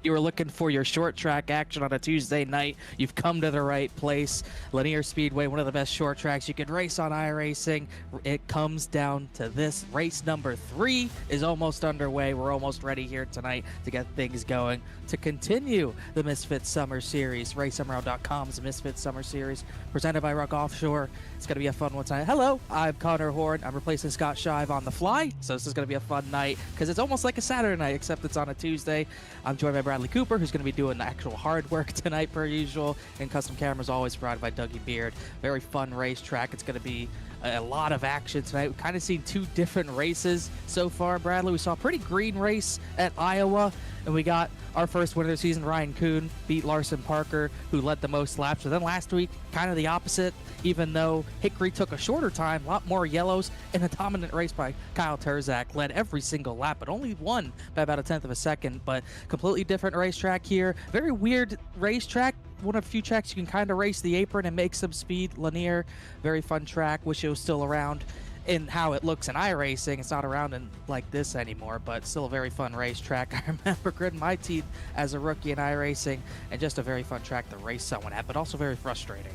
You were looking for your short track action on a Tuesday night. You've come to the right place. Lanier Speedway, one of the best short tracks you could race on iRacing. It comes down to this. Race number 3 is almost underway. We're almost ready here tonight to get things going to continue the Misfit Summer Series. RaceMRL.com's Misfit Summer Series, presented by RUK Offshore. It's going to be a fun one tonight. Hello, I'm Connor Horn. I'm replacing Scott Shive on the fly, so this is going to be a fun night because it's almost like a Saturday night, except it's on a Tuesday. I'm joined by Bradley Cooper, who's going to be doing the actual hard work tonight per usual, and custom cameras always provided by Dougie Beard. Very fun racetrack. It's going to be a lot of action tonight. We've kind of seen 2 different races so far, Bradley. We saw a pretty green race at Iowa, and we got our first winner of the season. Ryan Kuhn beat Larson Parker, who led the most laps. But then last week, kind of the opposite, even though Hickory took a shorter time, a lot more yellows, and a dominant race by Kyle Terzak led every single lap, but only won by about a 10th of a second. But completely different racetrack here. Very weird racetrack. One of the few tracks you can kind of race the apron and make some speed. Lanier, very fun track. Wish it was still around in how it looks in iRacing. It's not around in like this anymore, but still a very fun racetrack. I remember gritting my teeth as a rookie in iRacing, and just a very fun track to race someone at, but also very frustrating.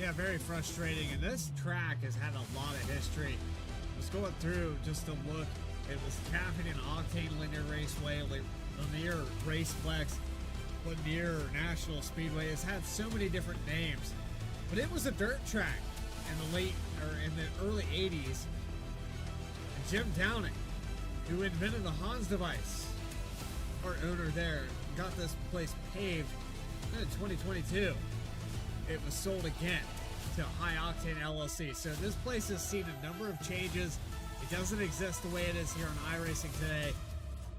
Yeah, very frustrating. And this track has had a lot of history. I was going through just to look. It was Caffeine and Octane Linear Raceway, Lanier Raceflex, Lanier National Speedway. It's had so many different names, but it was a dirt track in the early 80s. And Jim Downing, who invented the Hans device, our owner there, got this place paved in 2022. It was sold again to High Octane LLC. So this place has seen a number of changes. It doesn't exist the way it is here on iRacing today.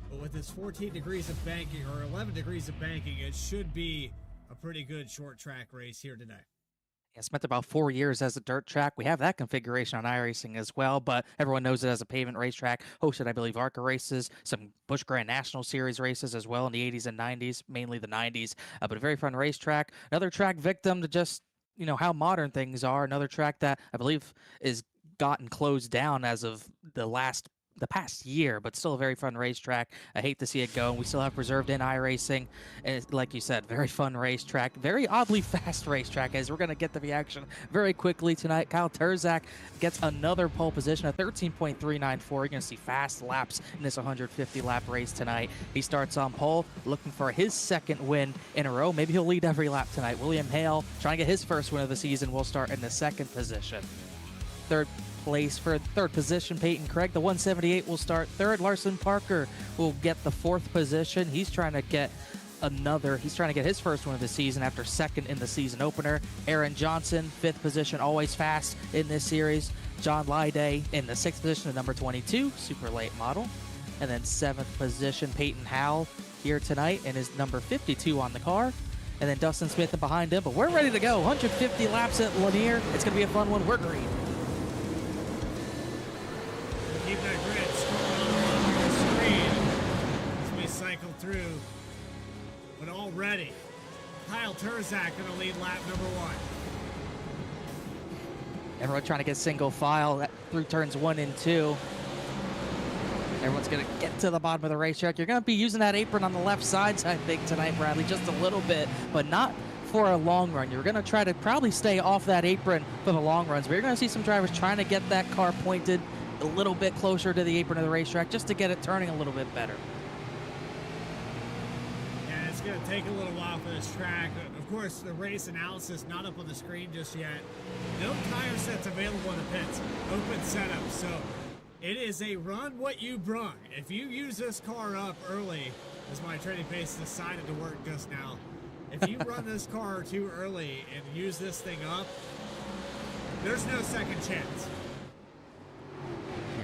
But with its 14 degrees of banking, or 11 degrees of banking, it should be a pretty good short track race here today. Yeah, spent about 4 years as a dirt track. We have that configuration on iRacing as well, but everyone knows it as a pavement racetrack. Hosted, I believe, ARCA races, some Busch Grand National Series races as well in the 80s and 90s, mainly the 90s. But a very fun racetrack. Another track victim to just, how modern things are. Another track that I believe is gotten closed down as of the past year, but still a very fun racetrack. I hate to see it go, and we still have preserved in iRacing. And it's, like you said, very fun racetrack, very oddly fast racetrack, as we're going to get to the action very quickly tonight. Kyle Terzak gets another pole position, a 13.394. You're going to see fast laps in this 150-lap race tonight. He starts on pole, looking for his second win in a row. Maybe he'll lead every lap tonight. William Hale, trying to get his first win of the season, will start in the second position. Third position, Peyton Craig, the 178, will start third. Larson Parker will get the 4th position. He's trying to get his first one of the season after second in the season opener. Aaron Johnson, 5th position, always fast in this series. John Lyday in the 6th position, the number 22, super late model. And then 7th position, Peyton Howell here tonight and his number 52 on the car. And then Dustin Smith behind him, but we're ready to go. 150 laps at Lanier. It's going to be a fun one. We're green. Keep that grid scrolling on the screen as we cycle through. But already, Kyle Terzak going to lead lap number 1. Everyone trying to get single file through turns 1 and 2. Everyone's going to get to the bottom of the racetrack. You're going to be using that apron on the left side, I think, tonight, Bradley, just a little bit, but not for a long run. You're going to try to probably stay off that apron for the long runs, but you're going to see some drivers trying to get that car pointed a little bit closer to the apron of the racetrack just to get it turning a little bit better. Yeah, it's going to take a little while for this track. Of course, the race analysis not up on the screen just yet. No tire sets available in the pits. Open setup. So it is a run what you brung. If you use this car up early, as my trading pace decided to work just now, if you run this car too early and use this thing up, there's no second chance.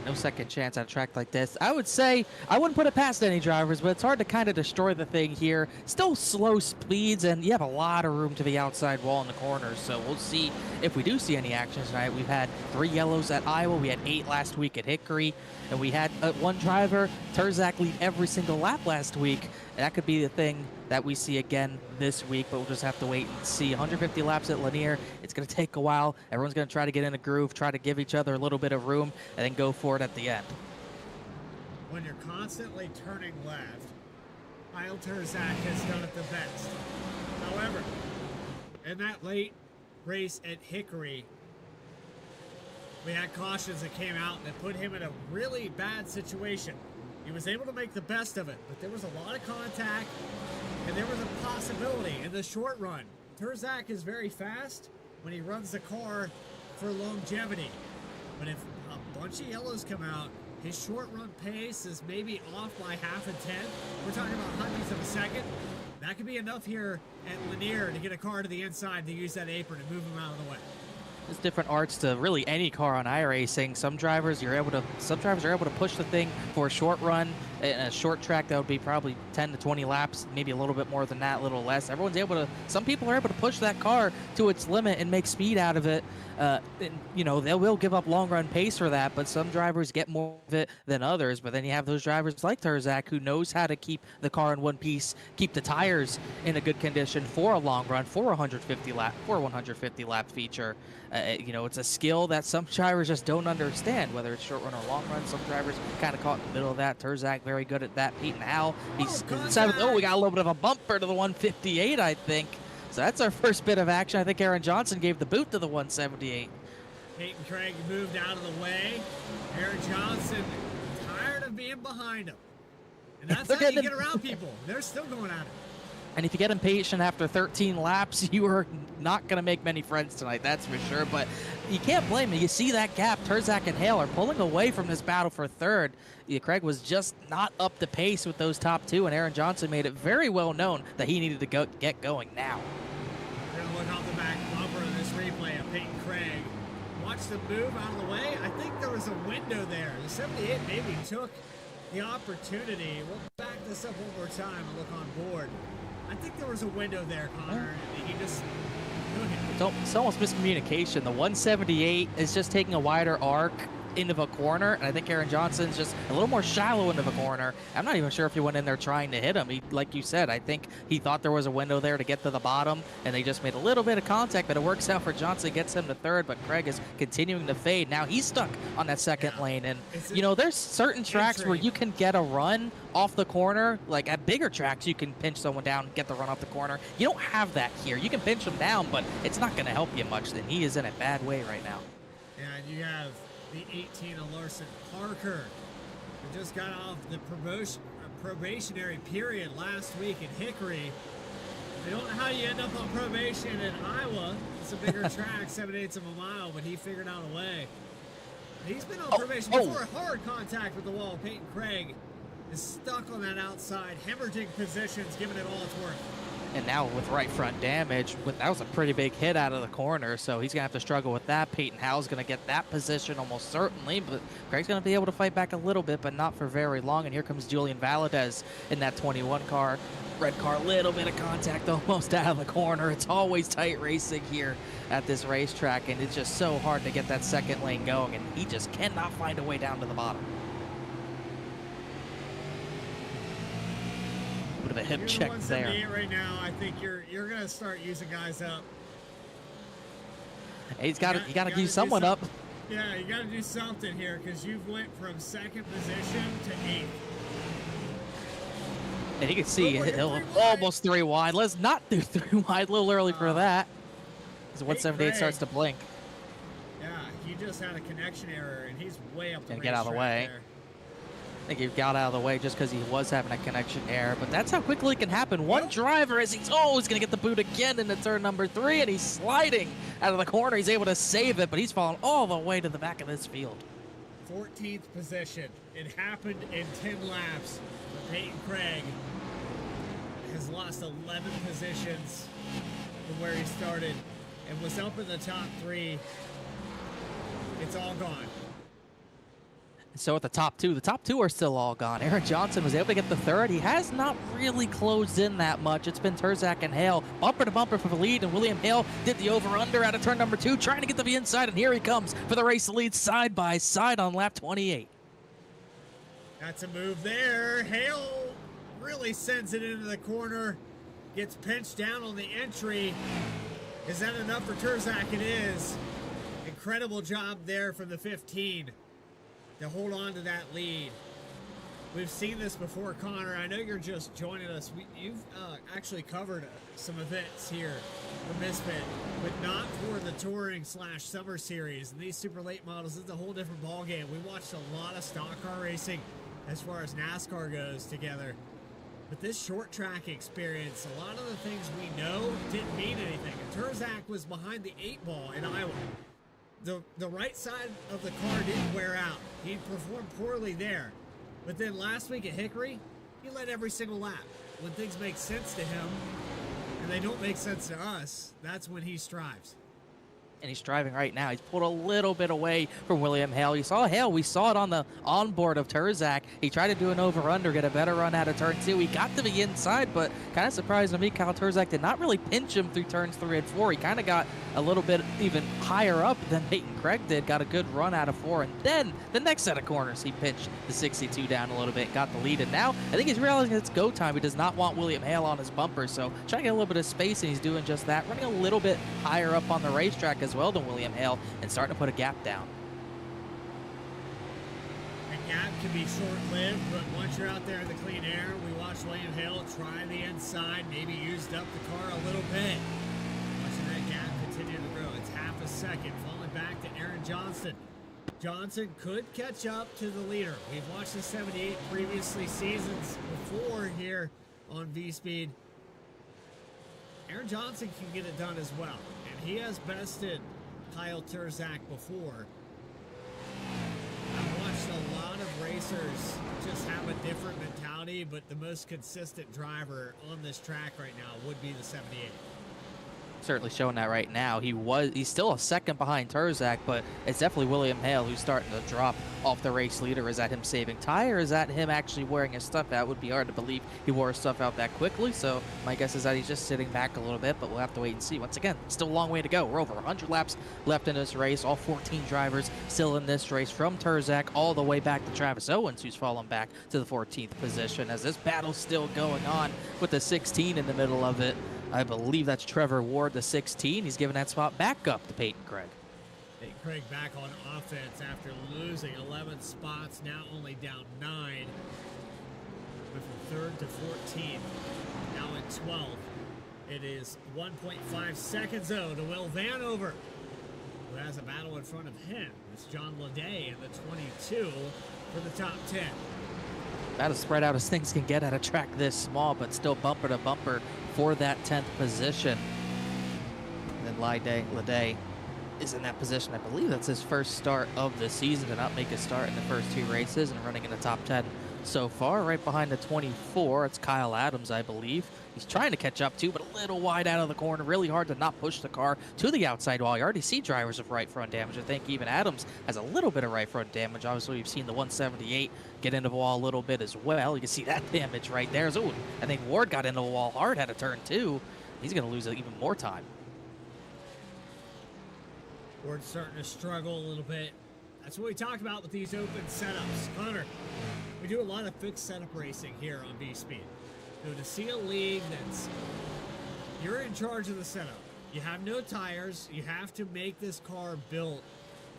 No second chance on a track like this. I would say I wouldn't put it past any drivers, but it's hard to kind of destroy the thing here. Still slow speeds, and you have a lot of room to the outside wall in the corners, so we'll see if we do see any action tonight. We've had 3 yellows at Iowa. We had 8 last week at Hickory, and we had one driver, Terzak, lead every single lap last week. And that could be the thing that we see again this week, but we'll just have to wait and see. 150 laps at Lanier. It's going to take a while. Everyone's going to try to get in a groove, try to give each other a little bit of room, and then go for it at the end. When you're constantly turning left, Kyle Turzak has done it the best. However, in that late race at Hickory, we had cautions that came out that put him in a really bad situation. He was able to make the best of it, but there was a lot of contact, and there was a possibility in the short run. Turzak is very fast when he runs the car for longevity. But if a bunch of yellows come out, his short run pace is maybe off by half a tenth. We're talking about hundredths of a second. That could be enough here at Lanier to get a car to the inside to use that apron and move him out of the way. There's different arts to really any car on iRacing. Some drivers are able to push the thing for a short run. In a short track, that would be probably 10 to 20 laps, maybe a little bit more than that, a little less. Some people are able to push that car to its limit and make speed out of it. And, you know, they will give up long run pace for that, but some drivers get more of it than others. But then you have those drivers like Turzak who knows how to keep the car in one piece, keep the tires in a good condition for a long run, for a 150 lap feature. You know, it's a skill that some drivers just don't understand, whether it's short run or long run. Some drivers kind of caught in the middle of that. Turzak very good at that. Peyton Howell, he's seventh. Oh, we got a little bit of a bumper to the 158, I think. So that's our first bit of action. I think Aaron Johnson gave the boot to the 178. Peyton Craig moved out of the way. Aaron Johnson tired of being behind him. And that's how you get around people. They're still going at it. And if you get impatient after 13 laps, you are not going to make many friends tonight, that's for sure. But you can't blame him. You see that gap. Turzak and Hale are pulling away from this battle for third. Craig was just not up to pace with those top two, and Aaron Johnson made it very well known that he needed to get going now. We're going to look off the back bumper of this replay of Peyton Craig. Watch the move out of the way. I think there was a window there. The 78 maybe took the opportunity. We'll back this up one more time and look on board. I think there was a window there, Connor. He just took it. It's almost miscommunication. The 178 is just taking a wider arc into the corner, and I think Aaron Johnson's just a little more shallow into the corner. I'm not even sure if he went in there trying to hit him. Like you said, I think he thought there was a window there to get to the bottom, and they just made a little bit of contact, but it works out for Johnson, gets him to third, but Craig is continuing to fade. Now he's stuck on that second lane, and you know, there's certain tracks where you can get a run off the corner. Like at bigger tracks, you can pinch someone down and get the run off the corner. You don't have that here. You can pinch him down, but it's not going to help you much. Then he is in a bad way right now. Yeah, and you have the 18 of Larson Parker, who just got off the probationary period last week at Hickory. I don't know how you end up on probation in Iowa. It's a bigger track, 7/8 of a mile, but he figured out a way. He's been on probation before. Hard contact with the wall. Peyton Craig is stuck on that outside, hemorrhaging positions, giving it all its worth. And now with right front damage, that was a pretty big hit out of the corner, so he's going to have to struggle with that. Peyton Howell's going to get that position almost certainly, but Craig's going to be able to fight back a little bit, but not for very long. And here comes Julian Valadez in that 21 car. Red car, little bit of contact almost out of the corner. It's always tight racing here at this racetrack, and it's just so hard to get that second lane going, and he just cannot find a way down to the bottom. Bit of a hip check there. Right now, I think you're gonna start using guys up. Hey, you gotta use someone up. Yeah, you gotta do something here because you've went from second position to 8th. And you can see he'll almost 3 wide. Let's not do 3 wide. A little early for that. As 178 starts to blink. Yeah, he just had a connection error, and he's way up the Gonna get out of the way. there. I think he got out of the way just because he was having a connection error, but that's how quickly it can happen. One driver as he's going to get the boot again into turn number 3, and he's sliding out of the corner. He's able to save it, but he's fallen all the way to the back of this field. 14th position. It happened in 10 laps. But Peyton Craig has lost 11 positions from where he started and was up in the top 3. It's all gone. So at the top two are still all gone. Aaron Johnson was able to get the third. He has not really closed in that much. It's been Turzak and Hale bumper to bumper for the lead, and William Hale did the over-under out of turn number 2, trying to get to the inside, and here he comes for the race lead side by side on lap 28. That's a move there. Hale really sends it into the corner, gets pinched down on the entry. Is that enough for Turzak? It is. Incredible job there from the 15. To hold on to that lead. We've seen this before, Connor. I know you're just joining us. You've actually covered some events here for Misfit, but not for the touring / summer series. And these super late models, it's a whole different ballgame. We watched a lot of stock car racing as far as NASCAR goes together. But this short track experience, a lot of the things we know didn't mean anything. Turzak was behind the 8-ball in Iowa. The right side of the car didn't wear out. He performed poorly there. But then last week at Hickory, he led every single lap. When things make sense to him, and they don't make sense to us, that's when he strives. And he's driving right now. He's pulled a little bit away from William Hale. You saw Hale. We saw it on the onboard of Turzak. He tried to do an over-under, get a better run out of turn 2. He got to the inside, but kind of surprised to me, Kyle Turzak did not really pinch him through turns 3 and 4. He kind of got a little bit even higher up than Peyton Craig did. Got a good run out of 4. And then the next set of corners, he pinched the 62 down a little bit, got the lead. And now I think he's realizing it's go time. He does not want William Hale on his bumper. So trying to get a little bit of space, and he's doing just that. Running a little bit higher up on the racetrack as well than William Hale, and starting to put a gap down. A gap can be short-lived, but once you're out there in the clean air, we watched William Hale try the inside, maybe used up the car a little bit. Watching that gap continue to grow. It's half a second, falling back to Aaron Johnston. Johnson could catch up to the leader. We've watched the 78 previously seasons before here on V-Speed. Aaron Johnson can get it done as well, and he has bested Kyle Turzak before. I've watched a lot of racers just have a different mentality, but the most consistent driver on this track right now would be the 78. Certainly showing that right now. He's still a second behind Turzak, but it's definitely William Hale who's starting to drop off the race leader. Is that him saving tire? Is that him actually wearing his stuff out? It would be hard to believe he wore his stuff out that quickly. So my guess is that he's just sitting back a little bit, but we'll have to wait and see. Once again, still a long way to go. We're over 100 laps left in this race. All 14 drivers still in this race, from Turzak all the way back to Travis Owens, who's fallen back to the 14th position, as this battle's still going on with the 16 in the middle of it. I believe that's Trevor Ward, the 16. He's giving that spot back up to Peyton Craig. Peyton Craig back on offense after losing 11 spots, now only down 9. Went from 3rd to 14th, now at 12th. It is 1.5 seconds, though, to Will Vanover, who has a battle in front of him. It's John Leday in the 22 for the top 10. About as spread out as things can get at a track this small, but still bumper to bumper for that 10th position. And then Leday is in that position. I believe that's his first start of the season to not make a start in the first 2 races, and running in the top 10 so far. Right behind the 24, it's Kyle Adams, I believe. He's trying to catch up too, but a little wide out of the corner. Really hard to not push the car to the outside wall. You already see drivers with right front damage. I think even Adams has a little bit of right front damage. Obviously, we've seen the 178 get into the wall a little bit as well. You can see that damage right there. So, I think Ward got into the wall hard, had a turn 2. He's going to lose even more time. Ward's starting to struggle a little bit. That's what we talked about with these open setups. Connor, we do a lot of fixed setup racing here on V-Speed. So to see a league that's, you're in charge of the setup. You have no tires. You have to make this car built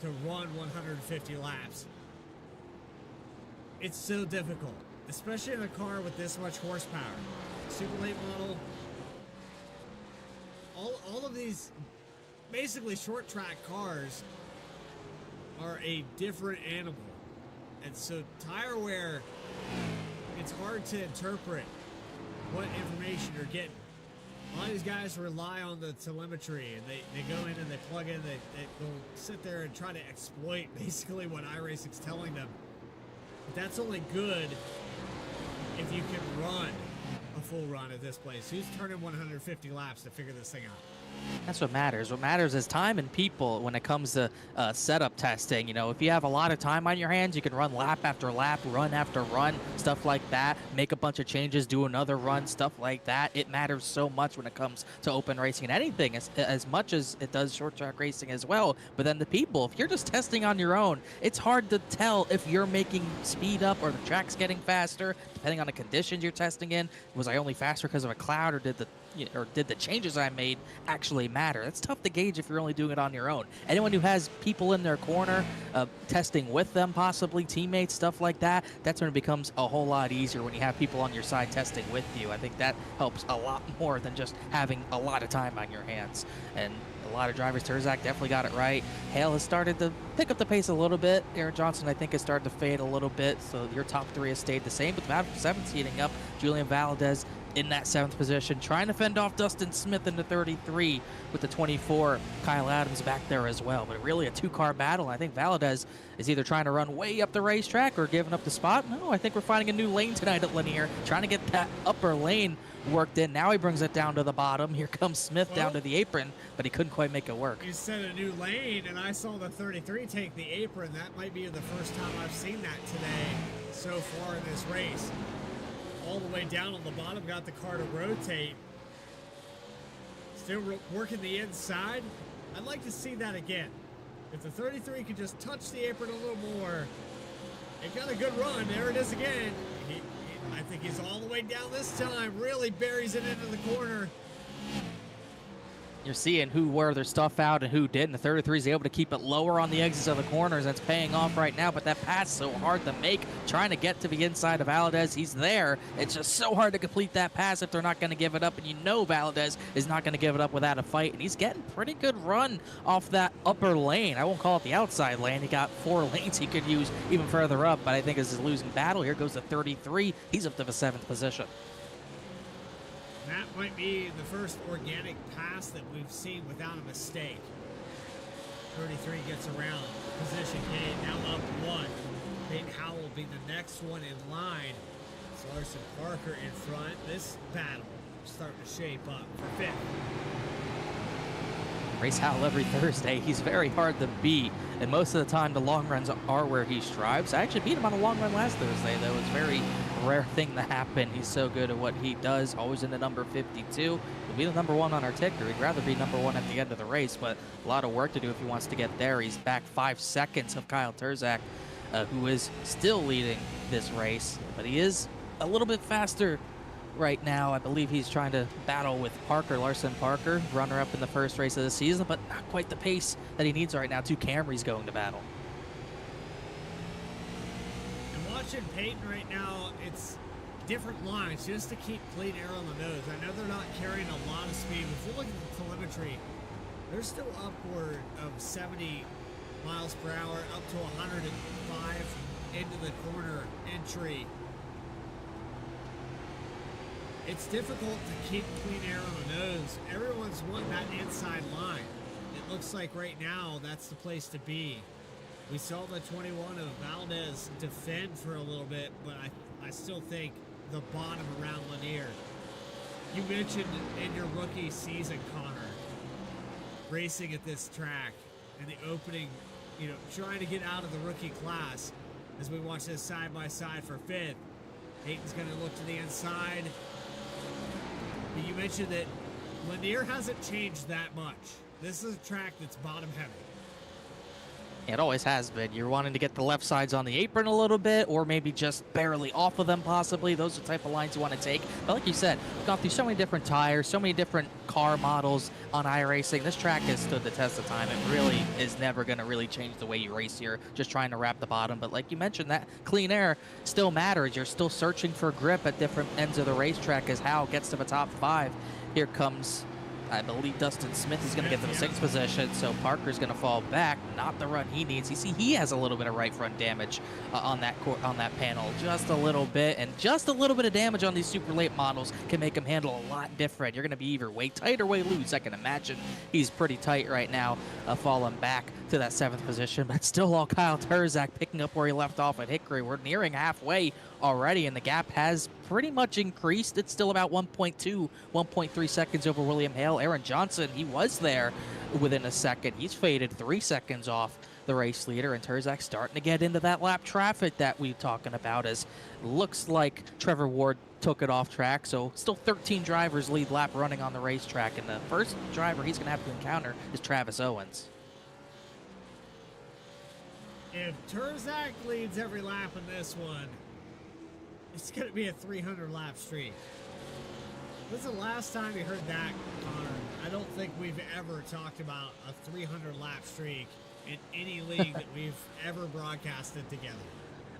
to run 150 laps. It's so difficult, especially in a car with this much horsepower. Super late model. All of these basically short track cars are a different animal. And so tire wear, it's hard to interpret what information you're getting. A lot of these guys rely on the telemetry, and they go in and they plug in, they'll sit there and try to exploit basically what iRacing's telling them. But that's only good if you can run a full run at this place. Who's turning 150 laps to figure this thing out? That's what matters. What matters is time and people when it comes to setup testing. You know, if you have a lot of time on your hands, you can run lap after lap, run after run, stuff like that. Make a bunch of changes, do another run, stuff like that. It matters so much when it comes to open racing and anything, as much as it does short track racing as well. But then the people, if you're just testing on your own, it's hard to tell if you're making speed up or the track's getting faster, depending on the conditions you're testing in. Was I only faster because of a cloud, or did the or did the changes I made actually matter? That's tough to gauge if you're only doing it on your own. Anyone who has people in their corner, testing with them, possibly teammates, stuff like that, that's when it becomes a whole lot easier when you have people on your side testing with you. I think that helps a lot more than just having a lot of time on your hands. And a lot of drivers, Terzak definitely got it right. Hale has started to pick up the pace a little bit. Aaron Johnson, I think, has started to fade a little bit. So your top three has stayed the same, but the Maverick 7's heating up. Julian Valadez in that 7th position, trying to fend off Dustin Smith in the 33 with the 24. Kyle Adams back there as well. But really a two-car battle. I think Valadez is either trying to run way up the racetrack or giving up the spot. No, I think we're finding a new lane tonight at Lanier, trying to get that upper lane worked in. Now he brings it down to the bottom. Here comes Smith down to the apron, but he couldn't quite make it work. You said a new lane, and I saw the 33 take the apron. That might be the first time I've seen that today so far in this race. All the way down on the bottom, got the car to rotate. Still working the inside. I'd like to see that again. If the 33 could just touch the apron a little more. It got a good run. There it is again. I think he's all the way down this time. Really buries it into the corner. You're seeing who wore their stuff out and who didn't. The 33 is able to keep it lower on the exits of the corners. That's paying off right now, but that pass so hard to make. Trying to get to the inside of Valadez. He's there. It's just so hard to complete that pass if they're not going to give it up, and you know Valadez is not going to give it up without a fight, and he's getting pretty good run off that upper lane. I won't call it the outside lane. He got 4 lanes he could use even further up, but I think this is a losing battle. Here goes the 33. He's up to the 7th position. That might be the first organic pass that we've seen without a mistake. 33 gets around. Position gain, now up 1. Peyton Howell will be the next one in line. It's Larson Parker in front. This battle is starting to shape up for 5th. Race Howell every Thursday. He's very hard to beat, and most of the time the long runs are where he strives. I actually beat him on a long run last Thursday, though. It's a very rare thing to happen. He's so good at what he does, always in the number 52. He'll be the number 1 on our ticker. He'd rather be number 1 at the end of the race, but a lot of work to do if he wants to get there. He's back 5 seconds of Kyle Terzak, who is still leading this race, but he is a little bit faster right now. I believe he's trying to battle with Larson Parker, runner-up in the first race of the season, but not quite the pace that he needs right now. 2 Camrys going to battle. And watching Peyton right now, it's different lines just to keep clean air on the nose. I know they're not carrying a lot of speed. If you look at the telemetry, they're still upward of 70 miles per hour, up to 105 into the corner entry. It's difficult to keep clean air on the nose. Everyone's wanting that inside line. It looks like right now that's the place to be. We saw the 21 of Valdez defend for a little bit, but I still think the bottom around Lanier. You mentioned in your rookie season, Connor, racing at this track and the opening, trying to get out of the rookie class as we watch this side by side for 5th. Hayton's going to look to the inside. You mentioned that Lanier hasn't changed that much. This is a track that's bottom heavy. It always has been. You're wanting to get the left sides on the apron a little bit, or maybe just barely off of them possibly. Those are the type of lines you want to take. But like you said, we've gone through so many different tires, so many different car models on iRacing. This track has stood the test of time. It really is never going to really change the way you race here, just trying to wrap the bottom. But like you mentioned, that clean air still matters. You're still searching for grip at different ends of the racetrack as Hal gets to the top 5. Here comes, I believe, Dustin Smith is going to get to the 6th position, so Parker's going to fall back. Not the run he needs. You see, he has a little bit of right front damage on that panel, just a little bit, and just a little bit of damage on these super late models can make him handle a lot different. You're going to be either way tight or way loose. I can imagine he's pretty tight right now, falling back to that 7th position, but still all Kyle Terzak picking up where he left off at Hickory. We're nearing halfway already, and the gap has pretty much increased. It's still about 1.2, 1.3 seconds over William Hale. Aaron Johnson, he was there within a second. He's faded 3 seconds off the race leader, and Terzak starting to get into that lap traffic that we're talking about, as looks like Trevor Ward took it off track. So still 13 drivers lead lap running on the racetrack, and the first driver he's going to have to encounter is Travis Owens. If Terzak leads every lap in this one, it's going to be a 300 lap streak. When's the last time you heard that, Connor? I don't think we've ever talked about a 300 lap streak in any league that we've ever broadcasted together.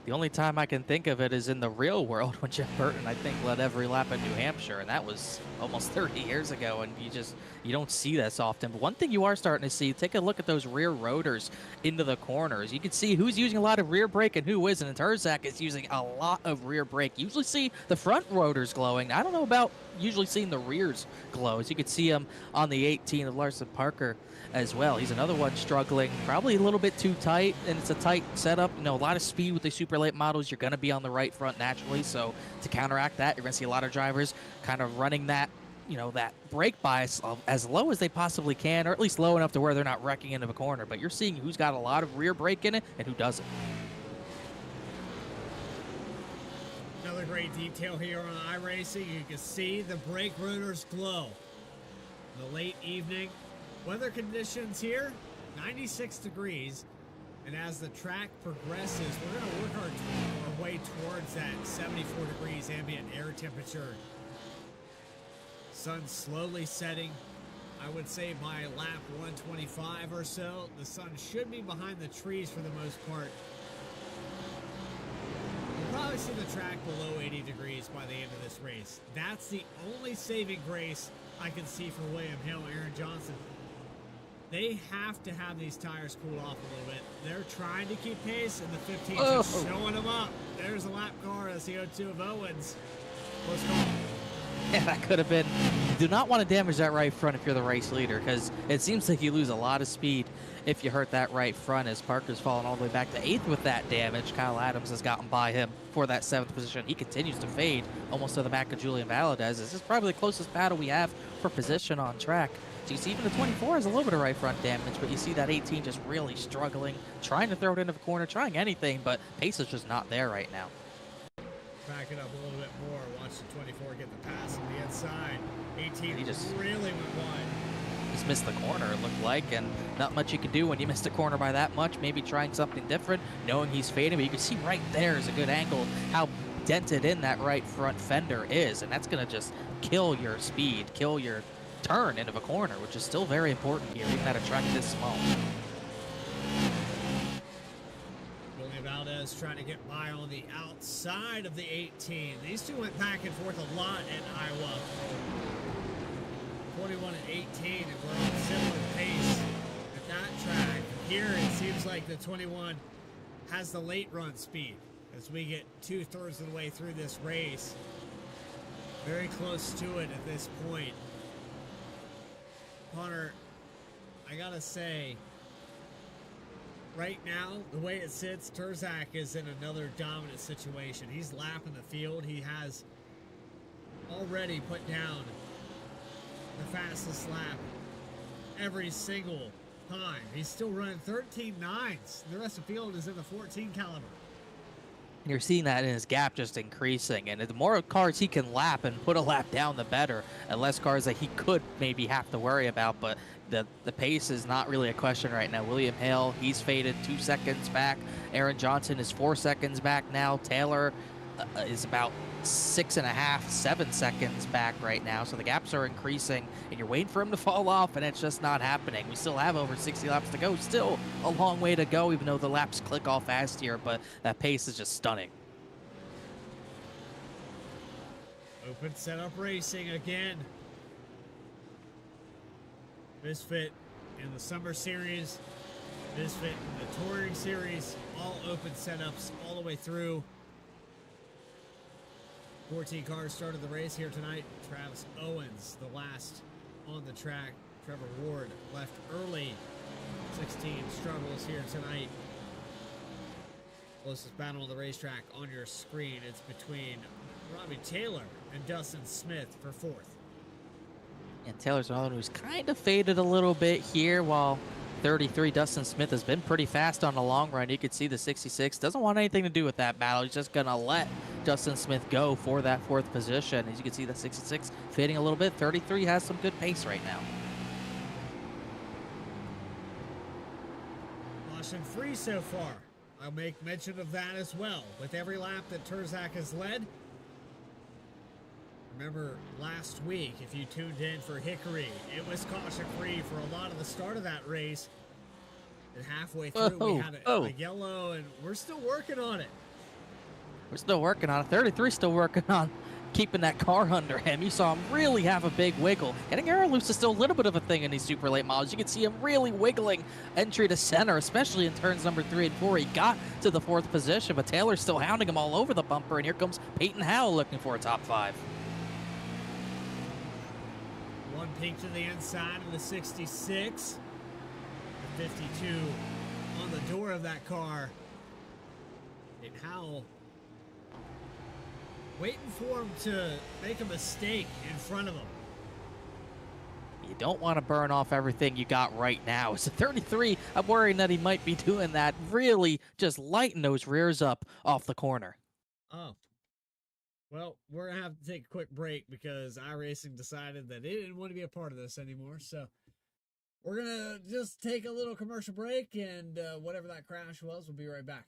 The only time I can think of it is in the real world when Jeff Burton, I think, led every lap in New Hampshire, and that was almost 30 years ago, and you don't see this often. But one thing you are starting to see, take a look at those rear rotors into the corners. You can see who's using a lot of rear brake and who isn't, and Turzak is using a lot of rear brake. You usually see the front rotors glowing. I don't know about usually seeing the rears glow, as you can see him on the 18 of Larson Parker as well. He's another one struggling, probably a little bit too tight, and it's a tight setup. You know, a lot of speed with the super late models. You're going to be on the right front naturally, so to counteract that, you're going to see a lot of drivers kind of running that, you know, that brake bias as low as they possibly can, or at least low enough to where they're not wrecking into a corner. But you're seeing who's got a lot of rear brake in it and who doesn't. Another great detail here on iRacing. You can see the brake rotors glow. In the late evening, weather conditions here, 96 degrees. And as the track progresses, we're going to work our way towards that 74 degrees ambient air temperature. Sun slowly setting. I would say by lap 125 or so, the sun should be behind the trees for the most part. We'll probably see the track below 80 degrees by the end of this race. That's the only saving grace I can see for William Hill, Aaron Johnson. They have to have these tires cool off a little bit. They're trying to keep pace, and the 15's just showing them up. There's a lap car, that's the 02 of Owens. Close call. Yeah, that could have been. You do not want to damage that right front if you're the race leader, because it seems like you lose a lot of speed if you hurt that right front, as Parker's fallen all the way back to 8th with that damage. Kyle Adams has gotten by him for that 7th position. He continues to fade almost to the back of Julian Valadez. This is probably the closest battle we have for position on track. So you see even the 24 has a little bit of right front damage, but you see that 18 just really struggling, trying to throw it into the corner, trying anything, but pace is just not there right now. Back it up a little bit more. Watch the 24 get the pass on the inside. 18 he just really went wide. Just missed the corner, it looked like, and not much you can do when you miss the corner by that much. Maybe trying something different, knowing he's fading, but you can see right there is a good angle how dented in that right front fender is, and that's going to just kill your speed, kill your turn into a corner, which is still very important here, even at a track this small. Julian Valdez trying to get by on the outside of the 18. These two went back and forth a lot in Iowa. 21 and 18, and we're on a similar pace at that track. Here it seems like the 21 has the late run speed as we get 2/3 of the way through this race. Very close to it at this point. Connor, I gotta say, right now, the way it sits, Turzak is in another dominant situation. He's lapping the field. He has already put down the fastest lap every single time. He's still running 13.9s. The rest of the field is in the 14 caliber. You're seeing that in his gap just increasing, and the more cars he can lap and put a lap down, the better, and less cars that he could maybe have to worry about. But the pace is not really a question right now. William Hale, he's faded 2 seconds back. Aaron Johnson is 4 seconds back now. Taylor is about 6.5, 7 seconds back right now. So the gaps are increasing, and you're waiting for him to fall off, and it's just not happening. We still have over 60 laps to go. Still a long way to go, even though the laps click off fast here, but that pace is just stunning. Open setup racing again. Misfit in the Summer Series, Misfit in the Touring Series, all open setups all the way through. 14 cars started the race here tonight. Travis Owens, the last on the track. Trevor Ward left early. 16 struggles here tonight. Closest battle on the racetrack on your screen. It's between Robbie Taylor and Dustin Smith for 4th. And Taylor's another one who's kind of faded a little bit here, while 33 Dustin Smith has been pretty fast on the long run. You could see the 66 doesn't want anything to do with that battle. He's just gonna let Dustin Smith go for that 4th position. As you can see, the 66 fading a little bit. 33 has some good pace right now. Caution free so far. I'll make mention of that as well. With every lap that Turzak has led, remember last week, if you tuned in for Hickory, it was caution-free for a lot of the start of that race. And halfway through, we had a yellow, and we're still working on it. We're still working on it. 33 still working on keeping that car under him. You saw him really have a big wiggle. Getting air loose is still a little bit of a thing in these super late models. You can see him really wiggling entry to center, especially in turns number 3 and 4. He got to the 4th position, but Taylor's still hounding him all over the bumper, and here comes Peyton Howell looking for a top 5. One peek to the inside of the 66. The 52 on the door of that car. And Howell waiting for him to make a mistake in front of him. You don't want to burn off everything you got right now. It's a 33. I'm worrying that he might be doing that, really just lighting those rears up off the corner. Oh. Well, we're going to have to take a quick break because iRacing decided that it didn't want to be a part of this anymore. So we're going to just take a little commercial break, and whatever that crash was, we'll be right back.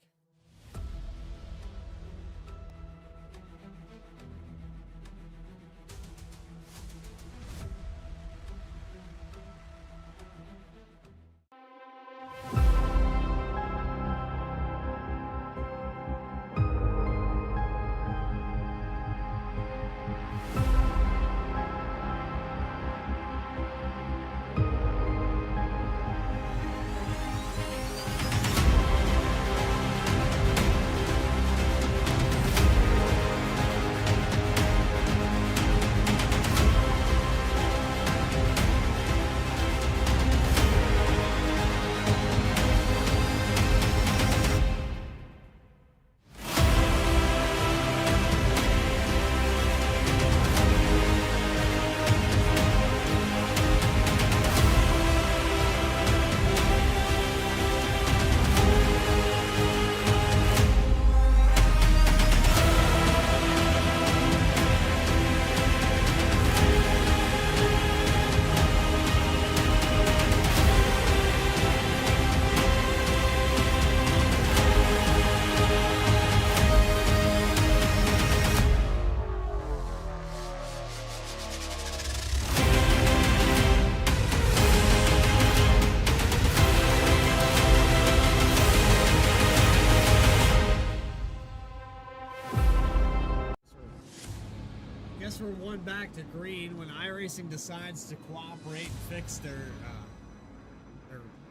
We're one back to green when iRacing decides to cooperate and fix their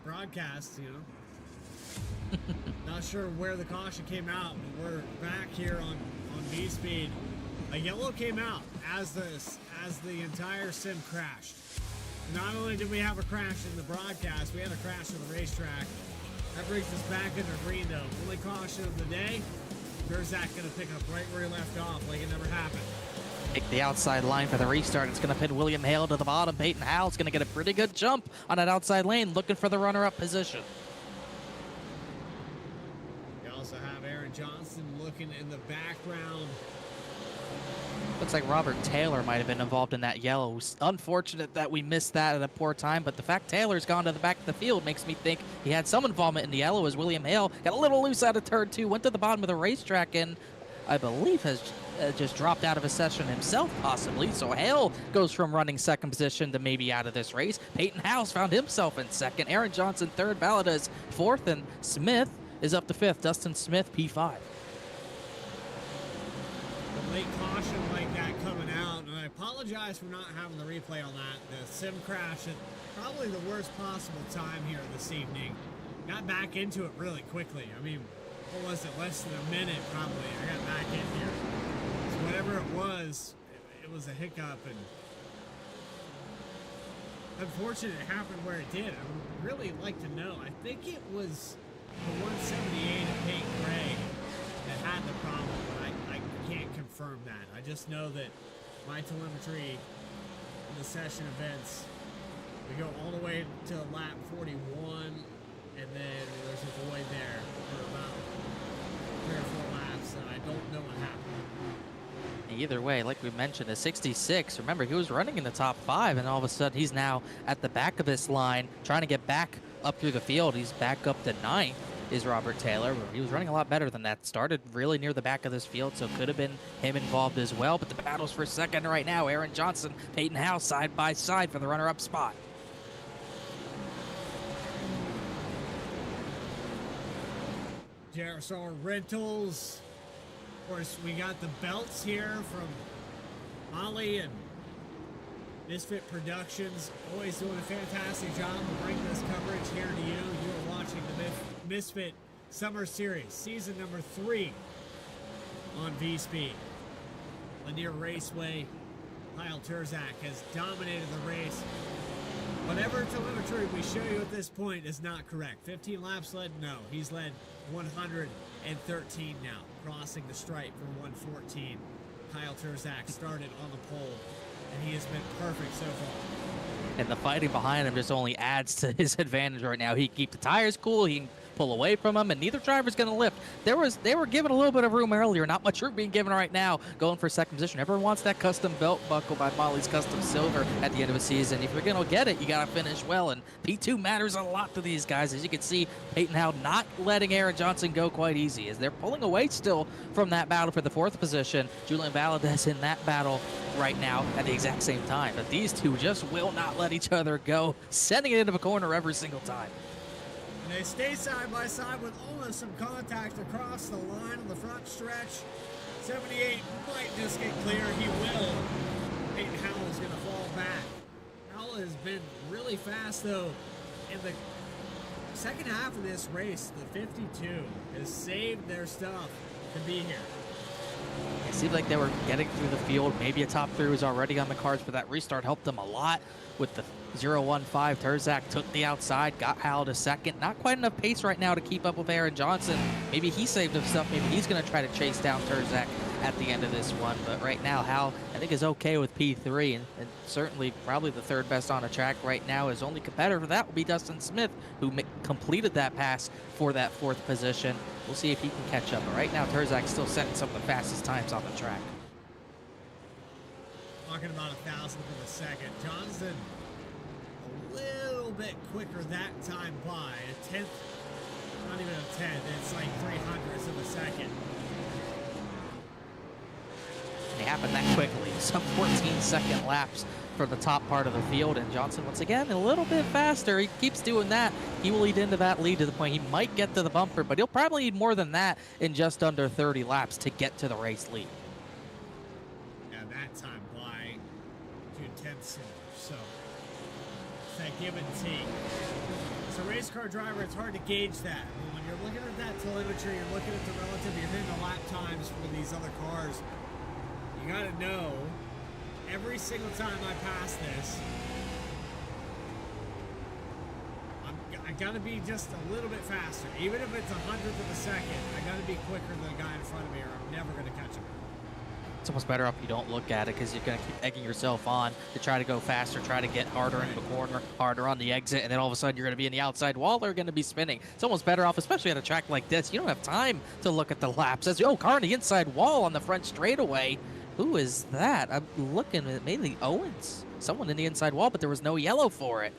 broadcast, you know. Not sure where the caution came out, but we're back here on B-Speed. A yellow came out as the entire sim crashed. Not only did we have a crash in the broadcast, we had a crash on the racetrack. That brings us back into green though. Only caution of the day. Where's that going to pick up right where he left off like it never happened? Take the outside line for the restart. It's going to pin William Hale to the bottom. Peyton Howell's going to get a pretty good jump on that outside lane, looking for the runner-up position. You also have Aaron Johnson looking in the background. Looks like Robert Taylor might have been involved in that yellow. It's unfortunate that we missed that at a poor time, but the fact Taylor's gone to the back of the field makes me think he had some involvement in the yellow, as William Hale got a little loose out of turn 2, went to the bottom of the racetrack, and I believe has just dropped out of a session himself, possibly. So Hale goes from running second position to maybe out of this race. Peyton Howell's found himself in second. Aaron Johnson third. Ballada's fourth. And Smith is up to fifth. Dustin Smith, P5. The late caution like that coming out. And I apologize for not having the replay on that. The sim crash at probably the worst possible time here this evening. Got back into it really quickly. I mean, what was it? Less than a minute, probably. I got back in here. Whatever it was a hiccup, and unfortunate it happened where it did. I would really like to know. I think it was the 178 of Peyton Gray that had the problem, but I can't confirm that. I just know that my telemetry in the session events, we go all the way to lap 41, and then there's a void there for about 3 or 4 laps, and I don't know what happened. Either way, like we mentioned, a 66. Remember, he was running in the top 5, and all of a sudden he's now at the back of this line, trying to get back up through the field. He's back up to 9th. is Robert Taylor. He was running a lot better than that. Started really near the back of this field, so could have been him involved as well. But the battle's for second right now. Aaron Johnson, Peyton Howe side by side for the runner-up spot. JRSR Rentals. Of course, we got the belts here from Molly and Misfit Productions. Always doing a fantastic job to bring this coverage here to you. You are watching the Misfit Summer Series, season number 3 on V-Speed. Lanier Raceway, Kyle Terzak has dominated the race. Whatever telemetry we show you at this point is not correct. 15 laps led? No. He's led 113 now, crossing the stripe for 114. Kyle Terzak started on the pole, and he has been perfect so far. And the fighting behind him just only adds to his advantage right now. He can keep the tires cool, he can pull away from him, and neither driver's going to lift. They were given a little bit of room earlier, not much room being given right now, going for second position. Everyone wants that custom belt buckle by Molly's Custom Silver at the end of a season. If you're going to get it, you got to finish well, and P2 matters a lot to these guys. As you can see, Peyton Howe not letting Aaron Johnson go quite easy, as they're pulling away still from that battle for the 4th position. Julian Valadez in that battle right now at the exact same time, but these two just will not let each other go, sending it into a corner every single time. And they stay side by side with almost some contact across the line on the front stretch. 78 might just get clear. He will. Peyton Howell is going to fall back. Howell has been really fast, though. In the second half of this race, the 52 has saved their stuff to be here. It seemed like they were getting through the field. Maybe a top 3 was already on the cards, but that restart helped them a lot with the 0-1-5. Terzak took the outside, got Howell to second. Not quite enough pace right now to keep up with Aaron Johnson. Maybe he saved himself. Maybe he's going to try to chase down Terzak at the end of this one. But right now, Howell, I think, is okay with P3, and certainly probably the 3rd best on a track right now. His only competitor for that will be Dustin Smith, who completed that pass for that 4th position. We'll see if he can catch up. But right now, Terzak's still setting some of the fastest times on the track. Talking about 1,000th of a second. Johnson a little bit quicker that time by a 10th, not even a 10th. It's like 300ths of a second. They happen that quickly. Some 14-second laps for the top part of the field, and Johnson once again a little bit faster. He keeps doing that. He will lead into that lead to the point he might get to the bumper, but he'll probably need more than that in just under 30 laps to get to the race lead. Yeah, that time by 2/10. So it's that give and take. As a race car driver, it's hard to gauge that. When you're looking at that telemetry, you're looking at the relative, you're hitting the lap times for these other cars. You gotta know every single time I pass this, I gotta be just a little bit faster. Even if it's 100th of a second, I gotta be quicker than the guy in front of me, or I'm never gonna catch him. It's almost better if you don't look at it, because you're going to keep egging yourself on to try to go faster, try to get harder into the corner, harder on the exit, and then all of a sudden you're going to be in the outside wall or going to be spinning. It's almost better off, especially at a track like this. You don't have time to look at the laps. Car on the inside wall on the front straightaway. Who is that? I'm looking at mainly Owens. Someone in the inside wall, but there was no yellow for it.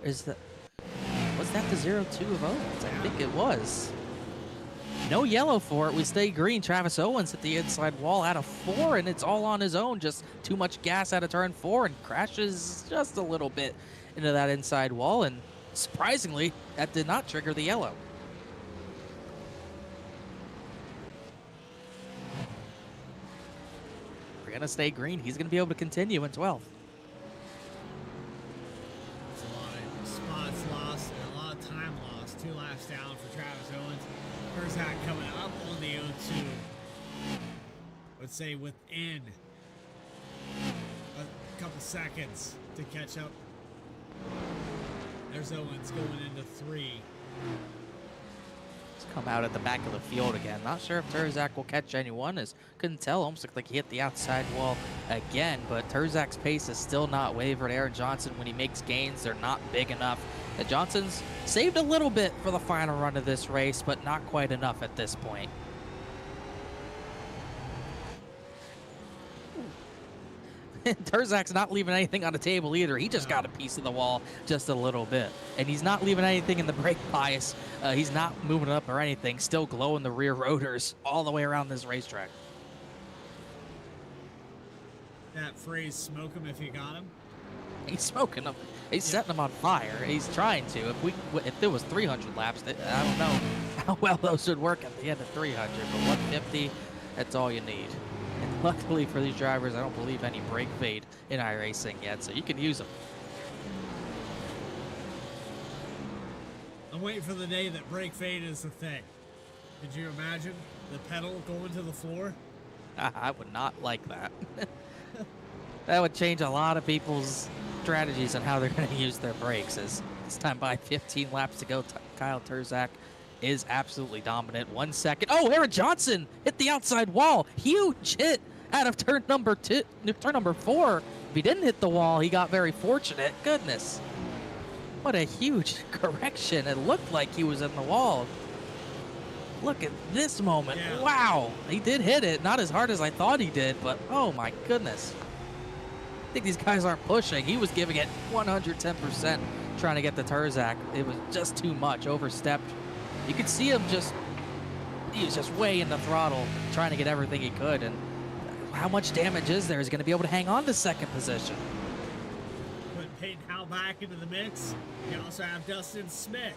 Was that the 0-2 of Owens? I think it was. No yellow for it. We stay green. Travis Owens at the inside wall out of 4, and it's all on his own. Just too much gas out of turn 4 and crashes just a little bit into that inside wall. And surprisingly, that did not trigger the yellow. We're going to stay green. He's going to be able to continue in 12th. There's a lot of spots lost and a lot of time lost. 2 laps down for Travis Owens. Terzak coming up on the 0-2. Let's say within a couple seconds to catch up. There's Owens going into 3. He's come out at the back of the field again. Not sure if Terzak will catch anyone, as couldn't tell. Almost looked like he hit the outside wall again, but Terzak's pace is still not wavered. Aaron Johnson, when he makes gains, they're not big enough. Johnson's saved a little bit for the final run of this race, but not quite enough at this point. Terzak's not leaving anything on the table either. He just got a piece of the wall just a little bit. And he's not leaving anything in the brake bias. He's not moving it up or anything. Still glowing the rear rotors all the way around this racetrack. That phrase, smoke him if you got him. He's smoking them. He's setting them on fire. He's trying to. If there was 300 laps, I don't know how well those would work at the end of 300. But 150, that's all you need. And luckily for these drivers, I don't believe any brake fade in iRacing yet, so you can use them. I'm waiting for the day that brake fade is the thing. Did you imagine the pedal going to the floor? I would not like that. That would change a lot of people's strategies on how they're going to use their brakes. As this time by 15 laps to go, Kyle Terzak is absolutely dominant. 1 second. Oh, Aaron Johnson hit the outside wall. Huge hit out of turn number 4. If he didn't hit the wall, he got very fortunate. Goodness. What a huge correction. It looked like he was in the wall. Look at this moment. Yeah. Wow. He did hit it. Not as hard as I thought he did, but oh my goodness. I think these guys aren't pushing. He was giving it 110% trying to get the Terzak. It was just too much. Overstepped. You could see him he was just way in the throttle trying to get everything he could. And how much damage is there? He's going to be able to hang on to second position. Putting Peyton Howell back into the mix. You also have Dustin Smith.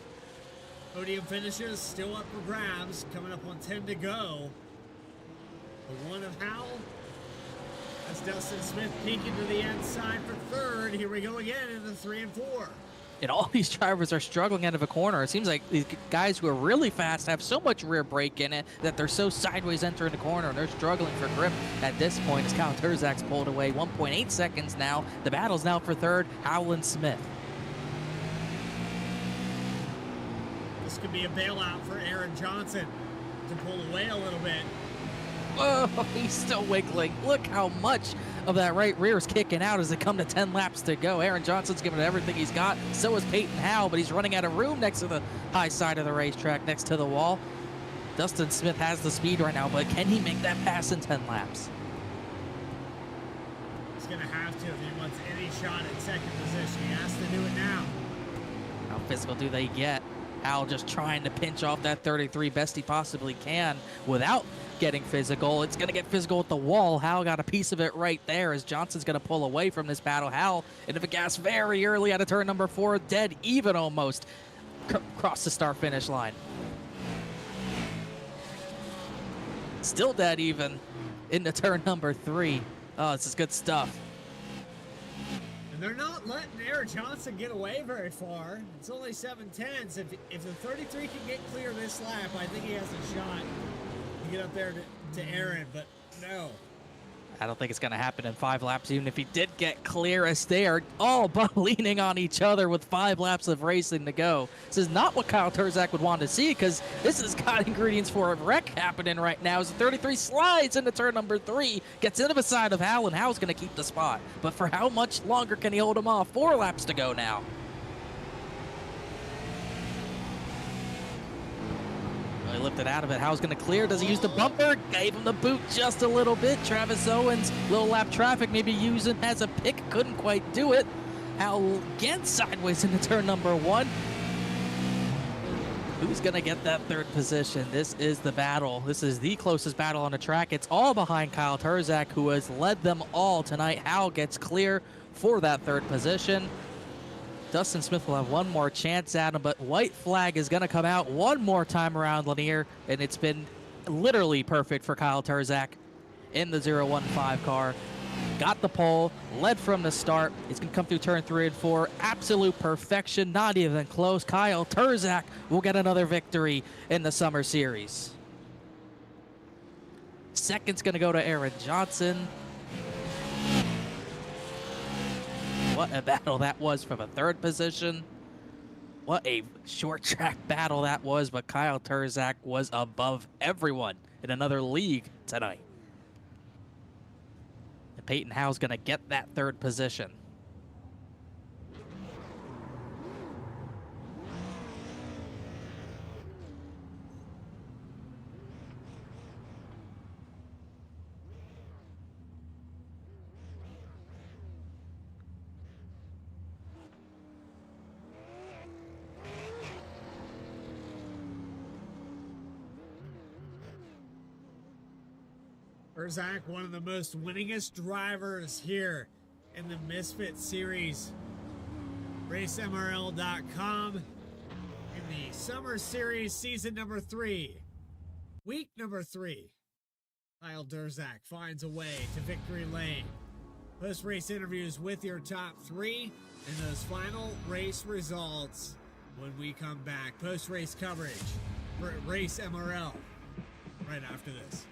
Podium finishes still up for grabs. Coming up on 10 to go. The one of Howell. That's Dustin Smith peeking to the inside for third. Here we go again in the 3 and 4. And all these drivers are struggling out of a corner. It seems like these guys who are really fast have so much rear brake in it that they're so sideways entering the corner, and they're struggling for grip at this point as Kyle Terzak's pulled away. 1.8 seconds now. The battle's now for third, Howell and Smith. This could be a bailout for Aaron Johnson to pull away a little bit. Oh, he's still wiggling. Look how much of that right rear is kicking out as they come to 10 laps to go. Aaron Johnson's giving it everything he's got. So is Peyton Howell, but he's running out of room next to the high side of the racetrack, next to the wall. Dustin Smith has the speed right now, but can he make that pass in 10 laps? He's going to have to if he wants any shot at second position. He has to do it now. How physical do they get? Howell just trying to pinch off that 33 best he possibly can without getting physical. It's going to get physical with the wall. Howell got a piece of it right there as Johnson's going to pull away from this battle. Howell into the gas very early out of turn number 4, dead even almost. Cross the start-finish line. Still dead even into turn number 3. Oh, this is good stuff. And they're not letting Aaron Johnson get away very far. It's only 7/10. If the 33 can get clear this lap, I think he has a shot to get up there to Aaron, but no. I don't think it's going to happen in 5 laps, even if he did get clear, as they are all but leaning on each other with 5 laps of racing to go. This is not what Kyle Terzak would want to see, because this has got ingredients for a wreck happening right now as the 33 slides into turn number 3, gets into the side of Howell, and Howell's going to keep the spot. But for how much longer can he hold him off? 4 laps to go now. He lifted out of it. Howell's going to clear. Does he use the bumper? Gave him the boot just a little bit. Travis Owens, little lap traffic, maybe using as a pick. Couldn't quite do it. Howell again sideways into turn number 1. Who's going to get that 3rd position? This is the battle. This is the closest battle on the track. It's all behind Kyle Terzak, who has led them all tonight. Howell gets clear for that 3rd position. Dustin Smith will have one more chance at him, but white flag is going to come out one more time around Lanier, and it's been literally perfect for Kyle Terzak in the 015 car. Got the pole, led from the start. He's going to come through turn 3 and 4. Absolute perfection, not even close. Kyle Terzak will get another victory in the Summer Series. Second's going to go to Aaron Johnson. What a battle that was for the 3rd position. What a short track battle that was, but Kyle Terzak was above everyone in another league tonight. And Peyton Howell's going to get that 3rd position. Turzak, one of the most winningest drivers here in the Misfit series. RaceMRL.com in the Summer Series Season number 3. Week number 3. Kyle Turzak finds a way to victory lane. Post-race interviews with your top 3 and those final race results when we come back. Post-race coverage for Race MRL right after this.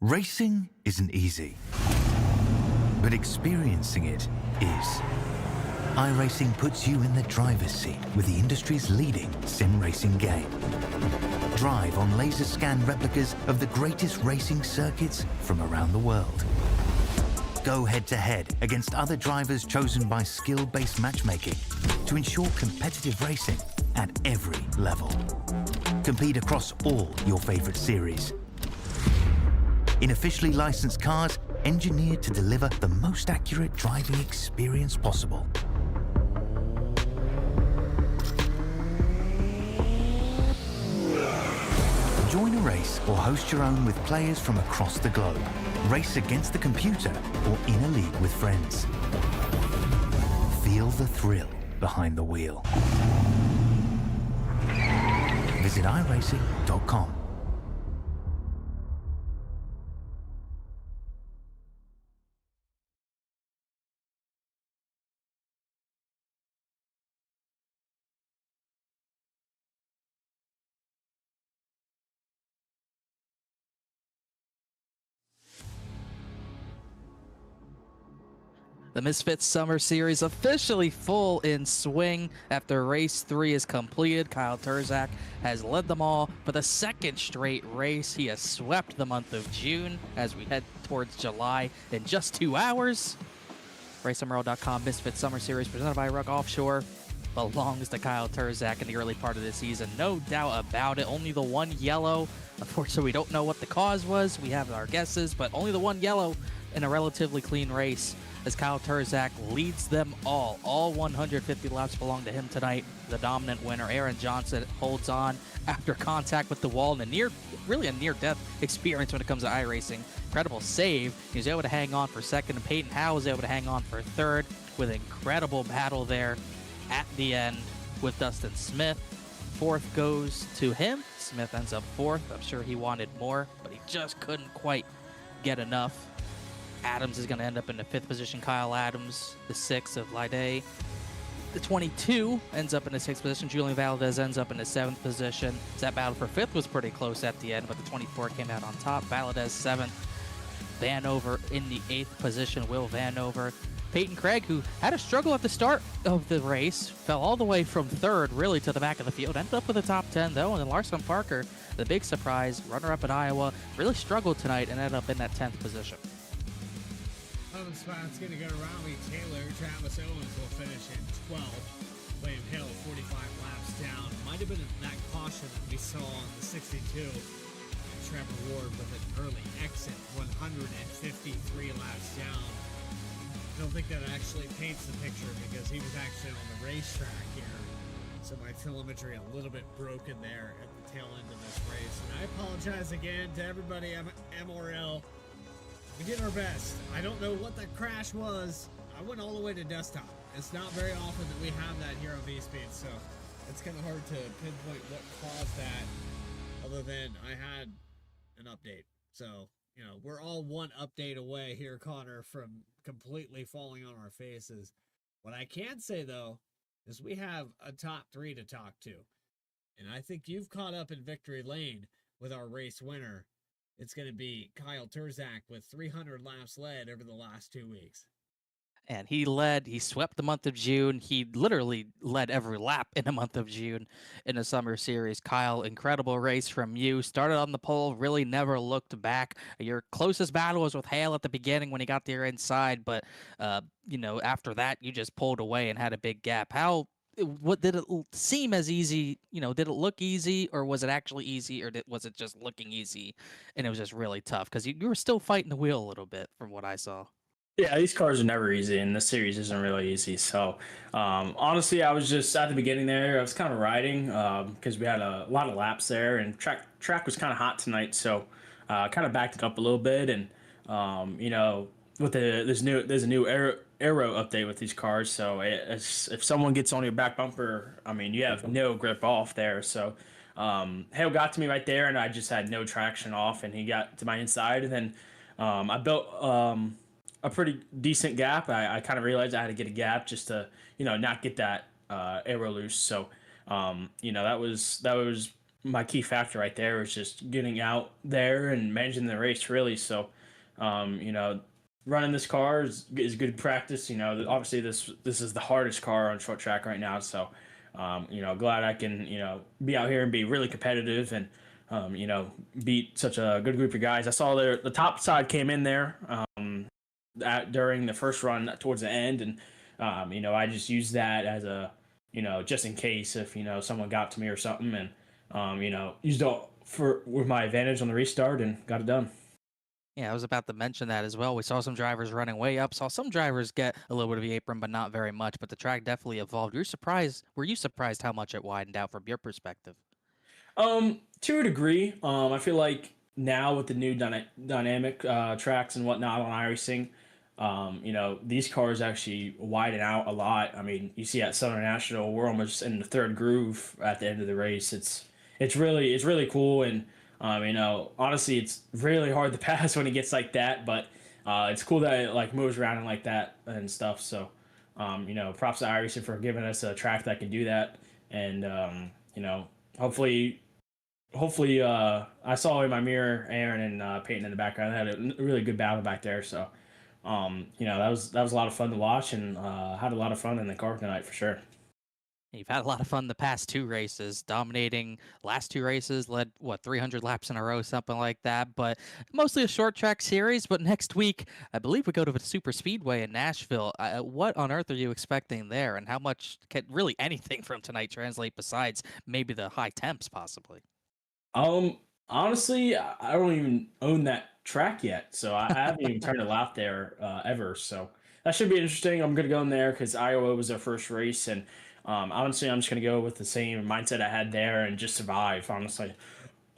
Racing isn't easy, but experiencing it is. iRacing puts you in the driver's seat with the industry's leading sim racing game. Drive on laser scan replicas of the greatest racing circuits from around the world. Go head-to-head against other drivers chosen by skill-based matchmaking to ensure competitive racing at every level. Compete across all your favorite series in officially licensed cars engineered to deliver the most accurate driving experience possible. Join a race or host your own with players from across the globe. Race against the computer or in a league with friends. Feel the thrill behind the wheel. Visit iRacing.com. The Misfits Summer Series officially full in swing after race 3 is completed. Kyle Turzak has led them all for the second straight race. He has swept the month of June as we head towards July in just 2 hours. RaceMRL.com Misfits Summer Series presented by RUK Offshore belongs to Kyle Turzak in the early part of the season. No doubt about it. Only the one yellow. Unfortunately, we don't know what the cause was. We have our guesses, but only the one yellow in a relatively clean race, as Kyle Turzak leads them all. All 150 laps belong to him tonight. The dominant winner, Aaron Johnson, holds on after contact with the wall and really a near-death experience when it comes to iRacing. Incredible save. He was able to hang on for second, and Peyton Howe was able to hang on for third with an incredible battle there at the end with Dustin Smith. Fourth goes to him. Smith ends up fourth. I'm sure he wanted more, but he just couldn't quite get enough. Adams is going to end up in the 5th position. Kyle Adams, the 6th of Lide. The 22 ends up in the 6th position. Julian Valdez ends up in the 7th position. So that battle for 5th was pretty close at the end, but the 24 came out on top. Valdez 7th. Vanover in the 8th position. Will Vanover. Peyton Craig, who had a struggle at the start of the race, fell all the way from 3rd, really, to the back of the field. Ended up with the top 10, though. And then Larson Parker, the big surprise, runner-up at Iowa, really struggled tonight and ended up in that 10th position. 11 spots going to go to Riley Taylor. Travis Owens will finish in 12th. William Hill, 45 laps down. Might have been that caution that we saw on the 62. And Trevor Ward with an early exit, 153 laps down. I don't think that actually paints the picture because he was actually on the racetrack here. So my telemetry a little bit broken there at the tail end of this race. And I apologize again to everybody at MRL. We did our best. I don't know what the crash was. I went all the way to desktop. It's not very often that we have that here on V-Speed, so it's kind of hard to pinpoint what caused that other than I had an update. So, you know, we're all one update away here, Connor, from completely falling on our faces. What I can say, though, is we have a top 3 to talk to. And I think you've caught up in victory lane with our race winner, it's going to be Kyle Turzak with 300 laps led over the last 2 weeks. And he swept the month of June. He literally led every lap in the month of June in the summer series. Kyle, incredible race from you. Started on the pole, really never looked back. Your closest battle was with Hale at the beginning when he got there inside, but after that you just pulled away and had a big gap. What did it seem as easy? Did it look easy, or was it actually easy, or was it just looking easy and it was just really tough? Because you were still fighting the wheel a little bit from what I saw. Yeah, these cars are never easy, and this series isn't really easy. So, honestly, I was just at the beginning there. I was kind of riding because we had a lot of laps there, and track was kind of hot tonight, so kind of backed it up a little bit. And with there's a new aero update with these cars, so if someone gets on your back bumper, I mean, you have no grip off there. So, Hale got to me right there, and I just had no traction off, and he got to my inside, and then I built a pretty decent gap. I kind of realized I had to get a gap just to not get that arrow loose. So that was my key factor right there, was just getting out there and managing the race really. So running this car is good practice. Obviously this is the hardest car on short track right now. So glad I can be out here and be really competitive and beat such a good group of guys. I saw the top side came in there during the first run towards the end, and I just used that as a just in case if someone got to me or something, and used it with my advantage on the restart and got it done. Yeah, I was about to mention that as well. We saw some drivers running way up. Saw some drivers get a little bit of the apron, but not very much. But the track definitely evolved. Were you surprised how much it widened out from your perspective? To a degree, I feel like now with the new dynamic tracks and whatnot on iRacing, these cars actually widen out a lot. I mean, you see at Southern National, we're almost in the third groove at the end of the race. It's really cool, and honestly, it's really hard to pass when it gets like that. But it's cool that it like moves around and like that and stuff. So, props to iRacing for giving us a track that can do that, and hopefully I saw in my mirror Aaron and Peyton in the background. They had a really good battle back there. So that was a lot of fun to watch, and had a lot of fun in the car tonight for sure. You've had a lot of fun the past two races, dominating last two races, led 300 laps in a row, something like that. But mostly a short track series. But next week, I believe we go to the super speedway in Nashville. What on earth are you expecting there, and how much can really anything from tonight translate besides maybe the high temps, possibly? Um, Honestly, I don't even own that track yet, so I haven't even turned a lap there ever. So that should be interesting. I'm gonna go in there because Iowa was our first race, and honestly, I'm just gonna go with the same mindset I had there and just survive. Honestly,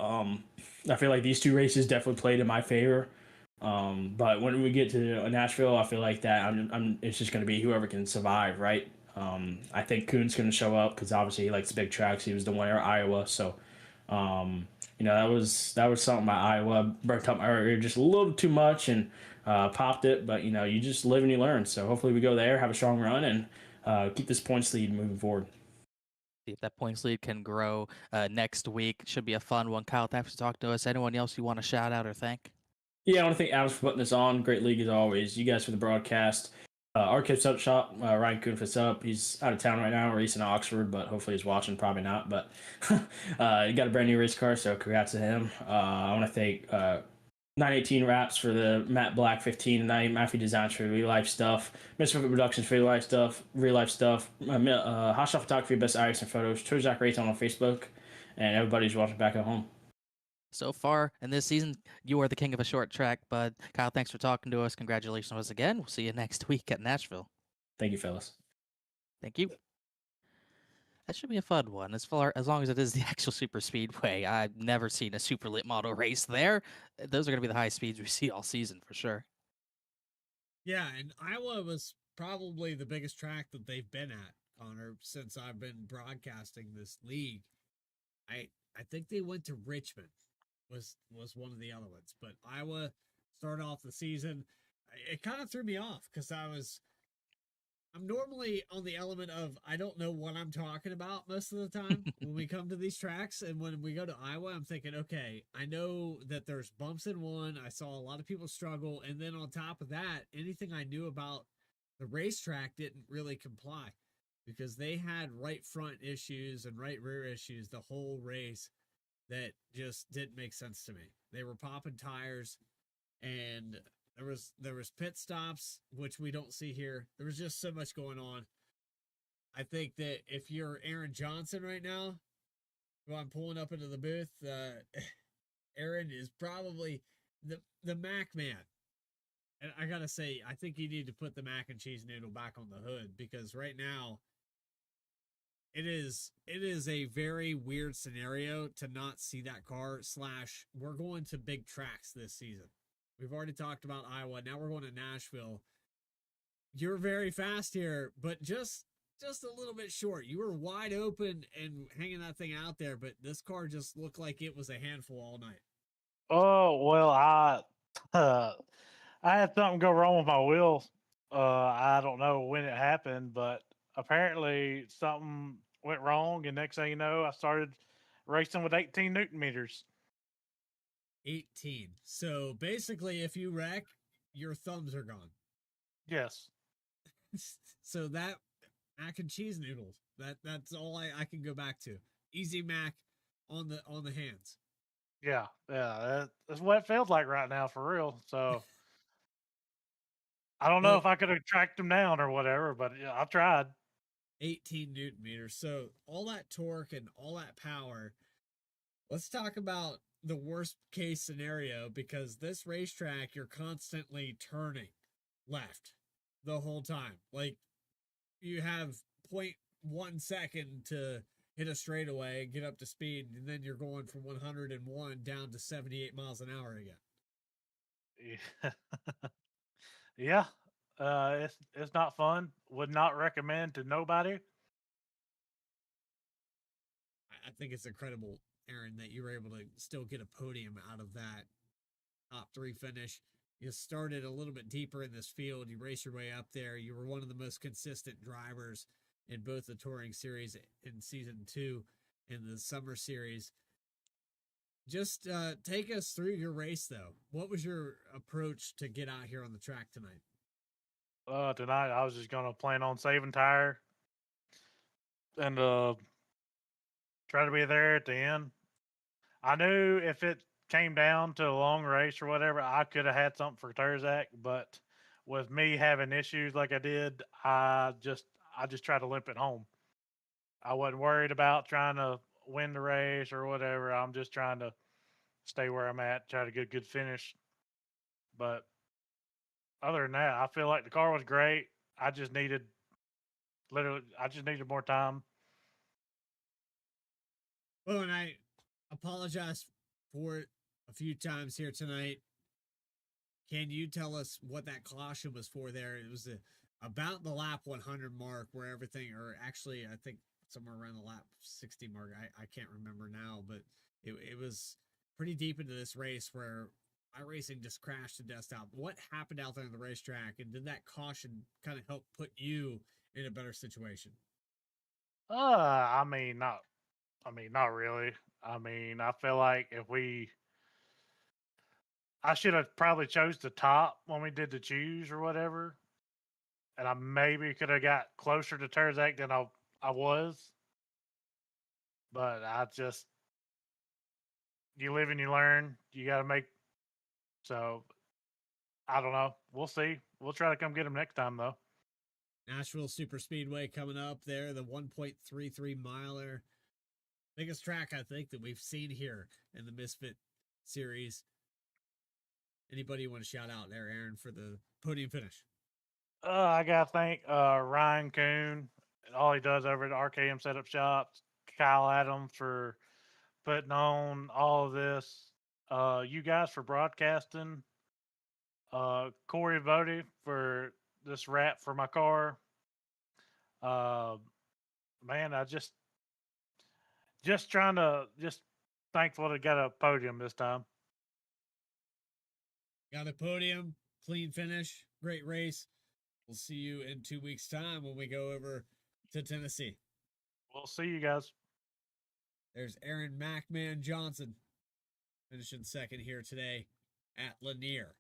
um, I feel like these two races definitely played in my favor. But when we get to Nashville, I feel like that it's just gonna be whoever can survive, right? I think Kuhn's gonna show up because obviously he likes big tracks. He was the winner at Iowa, so that was something about Iowa. Burnt up my ear just a little too much and popped it. But you just live and you learn. So hopefully we go there, have a strong run, and keep this points lead moving forward. See if that points lead can grow next week. Should be a fun one. Kyle, thanks for talking to us. Anyone else you want to shout out or thank? Yeah, I want to thank Alex for putting this on. Great league as always. You guys for the broadcast. Archives up shop. Ryan Kuhn for up. He's out of town right now, or he's in Oxford, but hopefully he's watching. Probably not, but he got a brand new race car, so congrats to him. I want to thank 918 Wraps for the Matt Black 15 tonight. Matthew Designs for real life stuff. Misfit Productions for real life stuff. Hot Shot Photography, best iris and photos. Turzak Rayton on Facebook, and everybody's watching back at home. So far in this season, you are the king of a short track. But Kyle, thanks for talking to us. Congratulations once again. We'll see you next week at Nashville. Thank you, fellas. Thank you. That should be a fun one. As long as it is the actual super speedway. I've never seen a super lit model race there. Those are going to be the high speeds we see all season for sure. Yeah, and Iowa was probably the biggest track that they've been at, Connor, since I've been broadcasting this league. I think they went to Richmond was one of the other ones, but Iowa started off the season. It kind of threw me off because I'm normally on the element of I don't know what I'm talking about most of the time when we come to these tracks. And when we go to Iowa, I'm thinking, okay, I know that there's bumps in one. I saw a lot of people struggle. And then on top of that, anything I knew about the racetrack didn't really comply because they had right front issues and right rear issues the whole race that just didn't make sense to me. They were popping tires and there was pit stops which we don't see here. There was just so much going on. I think that if you're Aaron Johnson right now, who I'm pulling up into the booth, Aaron is probably the Mac man. And I gotta say, I think you need to put the mac and cheese noodle back on the hood because right now it is a very weird scenario to not see that car. Slash, we're going to big tracks this season. We've already talked about Iowa. Now we're going to Nashville. You're very fast here, but just a little bit short. You were wide open and hanging that thing out there, but this car just looked like it was a handful all night. Oh well, uh, I had something go wrong with my wheels. I don't know when it happened, but apparently something went wrong, and next thing you know, I started racing with 18 Newton meters. 18. So basically, if you wreck, your thumbs are gone. Yes. So that mac and cheese noodles. That's all I can go back to. Easy mac on the hands. Yeah, that's what it feels like right now, for real. So I don't know Well, if I could have tracked him down or whatever, but yeah, I tried. 18 Newton meters. So all that torque and all that power. Let's talk about the worst case scenario because this racetrack, you're constantly turning left the whole time. Like you have 0.1 second to hit a straightaway and get up to speed, and then you're going from 101 down to 78 miles an hour again. Yeah, yeah. It's not fun. Would not recommend to nobody. I think it's incredible, Aaron, that you were able to still get a podium out of that top three finish. You started a little bit deeper in this field. You raced your way up there. You were one of the most consistent drivers in both the touring series in season 2 and the summer series. Just take us through your race, though. What was your approach to get out here on the track tonight? Tonight I was just gonna plan on saving tire and try to be there at the end. I knew if it came down to a long race or whatever, I could have had something for Terzak, but with me having issues like I did, I just tried to limp it home. I wasn't worried about trying to win the race or whatever. I'm just trying to stay where I'm at, try to get a good finish. But other than that, I feel like the car was great. I just needed more time. Well, and I apologize for it a few times here tonight. Can you tell us what that caution was for there? It was about the lap 100 mark where everything, or actually, I think somewhere around the lap 60 mark. I can't remember now, but it was pretty deep into this race where iRacing just crashed to death out. What happened out there on the racetrack, and did that caution kind of help put you in a better situation? I mean, not really. I mean, I feel like I should have probably chose the top when we did the choose or whatever, and I maybe could have got closer to Terzak than I was. But you live and you learn. You got to make. So I don't know. We'll see. We'll try to come get him next time though. Nashville Super Speedway coming up there, the 1.33 miler. Biggest track, I think, that we've seen here in the Misfit series. Anybody you want to shout out there, Aaron, for the podium finish? I gotta thank Ryan Coon and all he does over at RKM Setup Shops. Kyle Adams for putting on all of this. You guys for broadcasting. Corey Vody for this wrap for my car. Man, I just trying to just thankful to get a podium this time. Got a podium, clean finish, great race. We'll see you in 2 weeks' time when we go over to Tennessee. We'll see you guys. There's Aaron Macman Johnson finishing second here today at Lanier.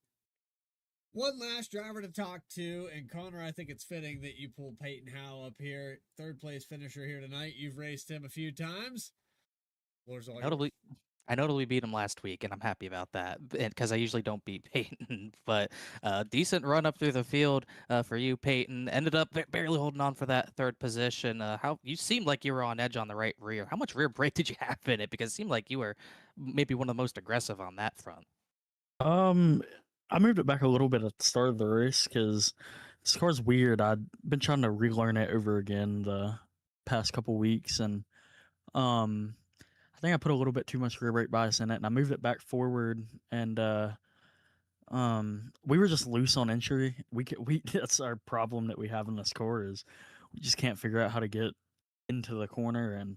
One last driver to talk to, and Connor, I think it's fitting that you pulled Peyton Howell up here, third place finisher here tonight. You've raced him a few times. Floor's all yours. I notably beat him last week, and I'm happy about that because I usually don't beat Peyton. But decent run up through the field for you, Peyton. Ended up barely holding on for that third position. How you seemed like you were on edge on the right rear. How much rear brake did you have in it? Because it seemed like you were maybe one of the most aggressive on that front. I moved it back a little bit at the start of the race because this car's weird. I'd been trying to relearn it over again the past couple weeks, and I think I put a little bit too much rear brake bias in it, and I moved it back forward, and we were just loose on entry. We that's our problem that we have in this car is we just can't figure out how to get into the corner, and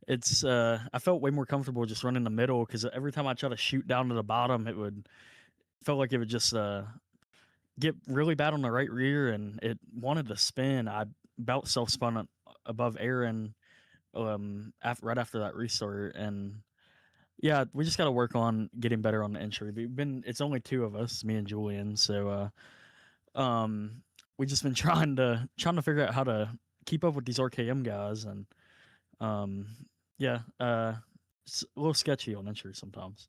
it's I felt way more comfortable just running the middle because every time I try to shoot down to the bottom, felt like it would just get really bad on the right rear, and it wanted to spin. I about self spun above Aaron right after that restart, and yeah, we just got to work on getting better on the entry. It's only two of us, me and Julian, so we just been trying to figure out how to keep up with these RKM guys, and yeah, it's a little sketchy on entry sometimes.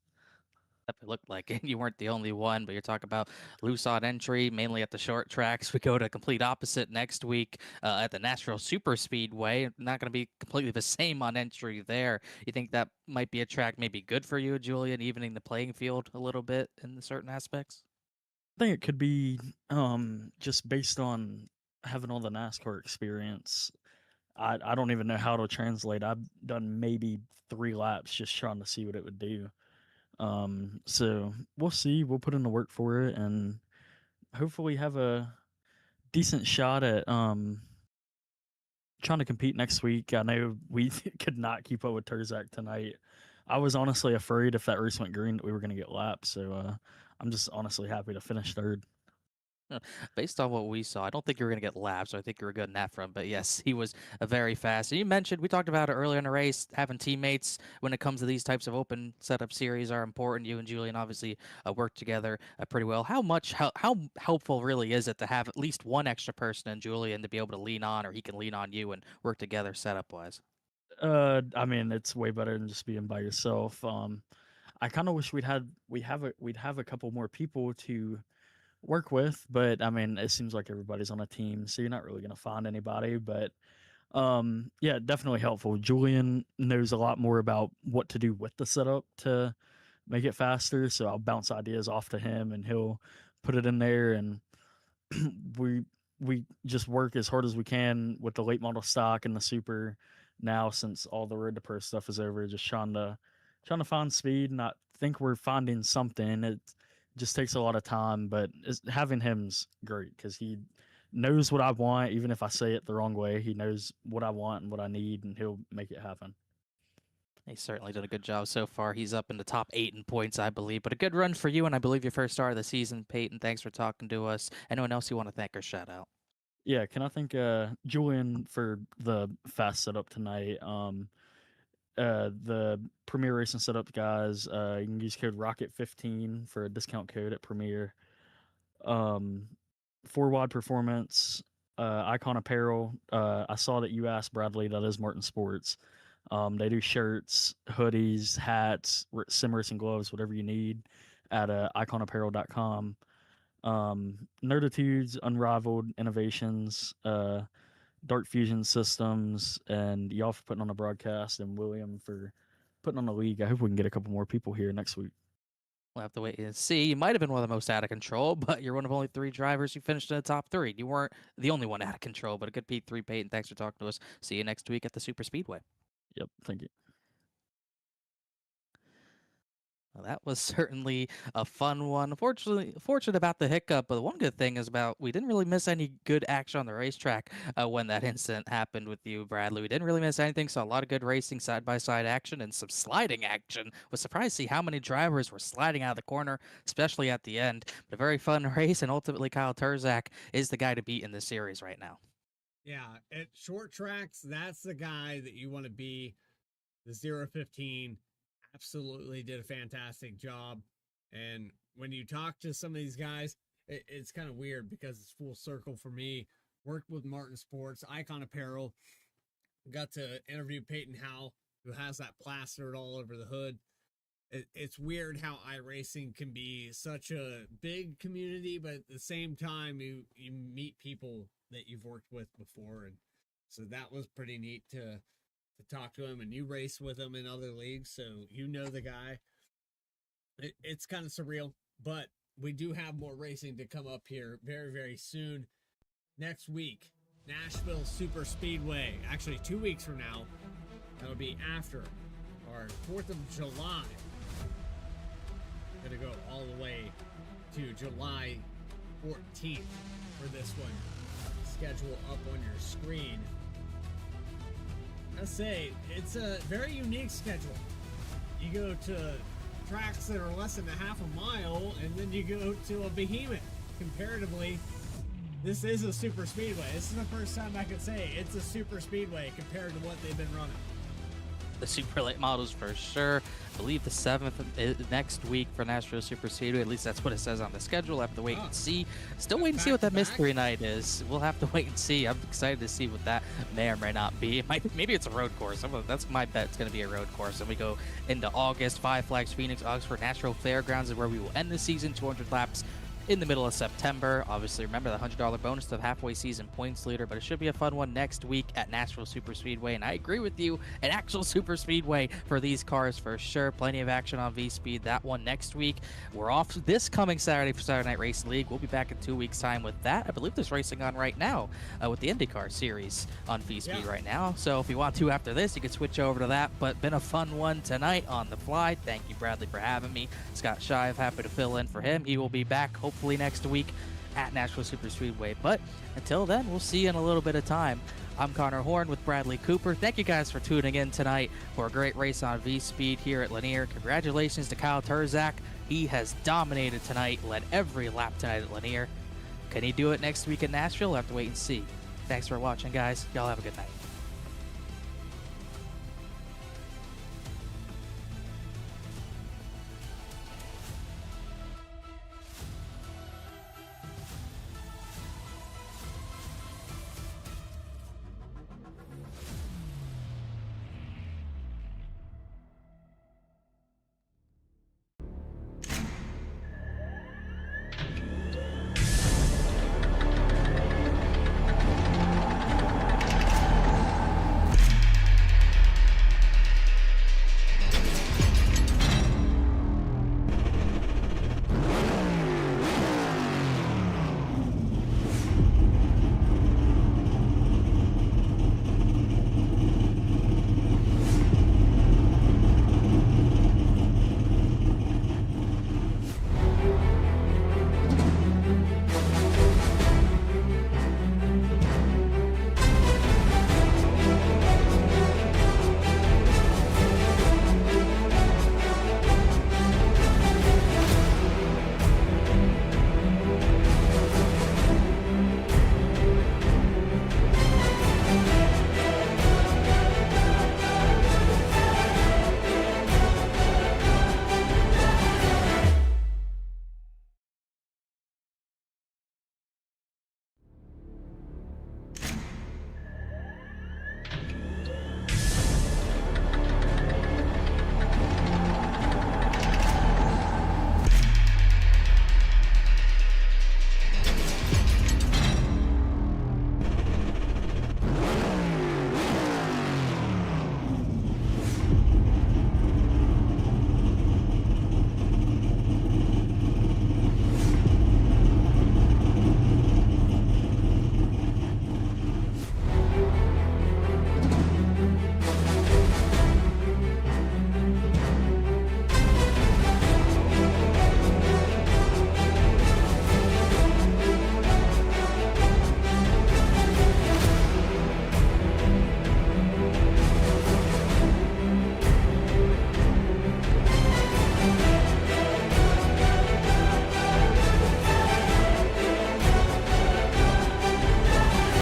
It looked like it. You weren't the only one, but you're talking about loose on entry, mainly at the short tracks. We go to complete opposite next week at the Nashville Super Speedway. Not going to be completely the same on entry there. You think that might be a track maybe good for you, Julian, evening the playing field a little bit in certain aspects? I think it could be just based on having all the NASCAR experience. I don't even know how to translate. I've done maybe 3 laps just trying to see what it would do. So we'll see. We'll put in the work for it and hopefully have a decent shot at trying to compete next week. I know we could not keep up with Terzak tonight. I was honestly afraid if that race went green that we were going to get lapped. So I'm just honestly happy to finish third. Based on what we saw, I don't think you were going to get lapped, so I think you were good in that front. But yes, he was very fast. And you mentioned, we talked about it earlier in the race, having teammates when it comes to these types of open setup series are important. You and Julian obviously work together pretty well. How helpful really is it to have at least one extra person in Julian to be able to lean on, or he can lean on you and work together setup wise? I mean, it's way better than just being by yourself. I kind of wish we'd have a couple more people to work with, but I mean, it seems like everybody's on a team, so you're not really gonna find anybody. But yeah, definitely helpful. Julian knows a lot more about what to do with the setup to make it faster, so I'll bounce ideas off to him, and he'll put it in there, and we just work as hard as we can with the late model stock and the super now since all the road to pro stuff is over, just trying to find speed, and I think we're finding something. It just takes a lot of time, but having him's great because he knows what I want. Even if I say it the wrong way, he knows what I want and what I need, and he'll make it happen. He's certainly done a good job so far. He's up in the top 8 in points, I believe. But a good run for you, and I believe your first start of the season. Peyton, thanks for talking to us. Anyone else you want to thank or shout out? Yeah, can I thank Julian for the fast setup tonight? The Premier Racing Setup guys, you can use code ROCKET15 for a discount code at Premier. 4WOD Performance, Icon Apparel. I saw that you asked Bradley, that is Martin Sports. They do shirts, hoodies, hats, sim racing gloves, whatever you need at iconapparel.com. Nerditudes, Unrivaled Innovations, Dark Fusion Systems, and y'all for putting on a broadcast, and William for putting on a league. I hope we can get a couple more people here next week. We'll have to wait and see. You might have been one of the most out of control, but you're one of only 3 drivers who finished in the top 3. You weren't the only one out of control, but a good P3, Peyton. Thanks for talking to us. See you next week at the Super Speedway. Yep, thank you. Well, that was certainly a fun one. Fortunate about the hiccup, but the one good thing is about we didn't really miss any good action on the racetrack when that incident happened with you, Bradley. We didn't really miss anything. Saw a lot of good racing, side by side action, and some sliding action. Was surprised to see how many drivers were sliding out of the corner, especially at the end. But a very fun race, and ultimately Kyle Turzak is the guy to beat in this series right now. Yeah, at short tracks, that's the guy that you want to be. The 015 absolutely did a fantastic job. And when you talk to some of these guys, it's kind of weird because it's full circle for me. Worked with Martin Sports, Icon Apparel, got to interview Peyton Howell, who has that plastered all over the hood. It's weird how iRacing can be such a big community, but at the same time, you meet people that you've worked with before. And so that was pretty neat to talk to him, and you race with him in other leagues, so you know the guy. It's kind of surreal, but we do have more racing to come up here very, very soon. Next week, Nashville Super Speedway. Actually, 2 weeks from now. That'll be after our 4th of July. Gonna go all the way to July 14th for this one. Schedule up on your screen. I say, it's a very unique schedule. You go to tracks that are less than a half a mile, and then you go to a behemoth. Comparatively, this is a super speedway. This is the first time I could say it's a super speedway compared to what they've been running. The super late models for sure. I believe the 7th next week for Nashville Super Speedway. At least that's what it says on the schedule. I have to wait and see. Still wait and see what that mystery night is. We'll have to wait and see. I'm excited to see what that may or may not be. Maybe it's a road course. That's my bet. It's going to be a road course. And we go into August. Five Flags, Phoenix, Oxford, Nashville Fairgrounds is where we will end the season. 200 laps in the middle of September. Obviously, remember the $100 bonus to the halfway season points leader, but it should be a fun one next week at Nashville Super Speedway. And I agree with you, an actual super speedway for these cars for sure. Plenty of action on V-Speed. That one next week. We're off this coming Saturday for Saturday Night Racing League. We'll be back in 2 weeks' time with that. I believe there's racing on right now with the IndyCar series on V-Speed right now. So if you want to after this, you can switch over to that. But been a fun one tonight on the fly. Thank you, Bradley, for having me. Scott Shive, happy to fill in for him. He will be back hopefully next week at Nashville Super Speedway. But until then, we'll see you in a little bit of time. I'm Connor Horn with Bradley Cooper. Thank you guys for tuning in tonight for a great race on V-Speed here at Lanier. Congratulations to Kyle Turzak. He has dominated tonight, led every lap tonight at Lanier. Can he do it next week in Nashville? We'll have to wait and see. Thanks for watching, guys. Y'all have a good night.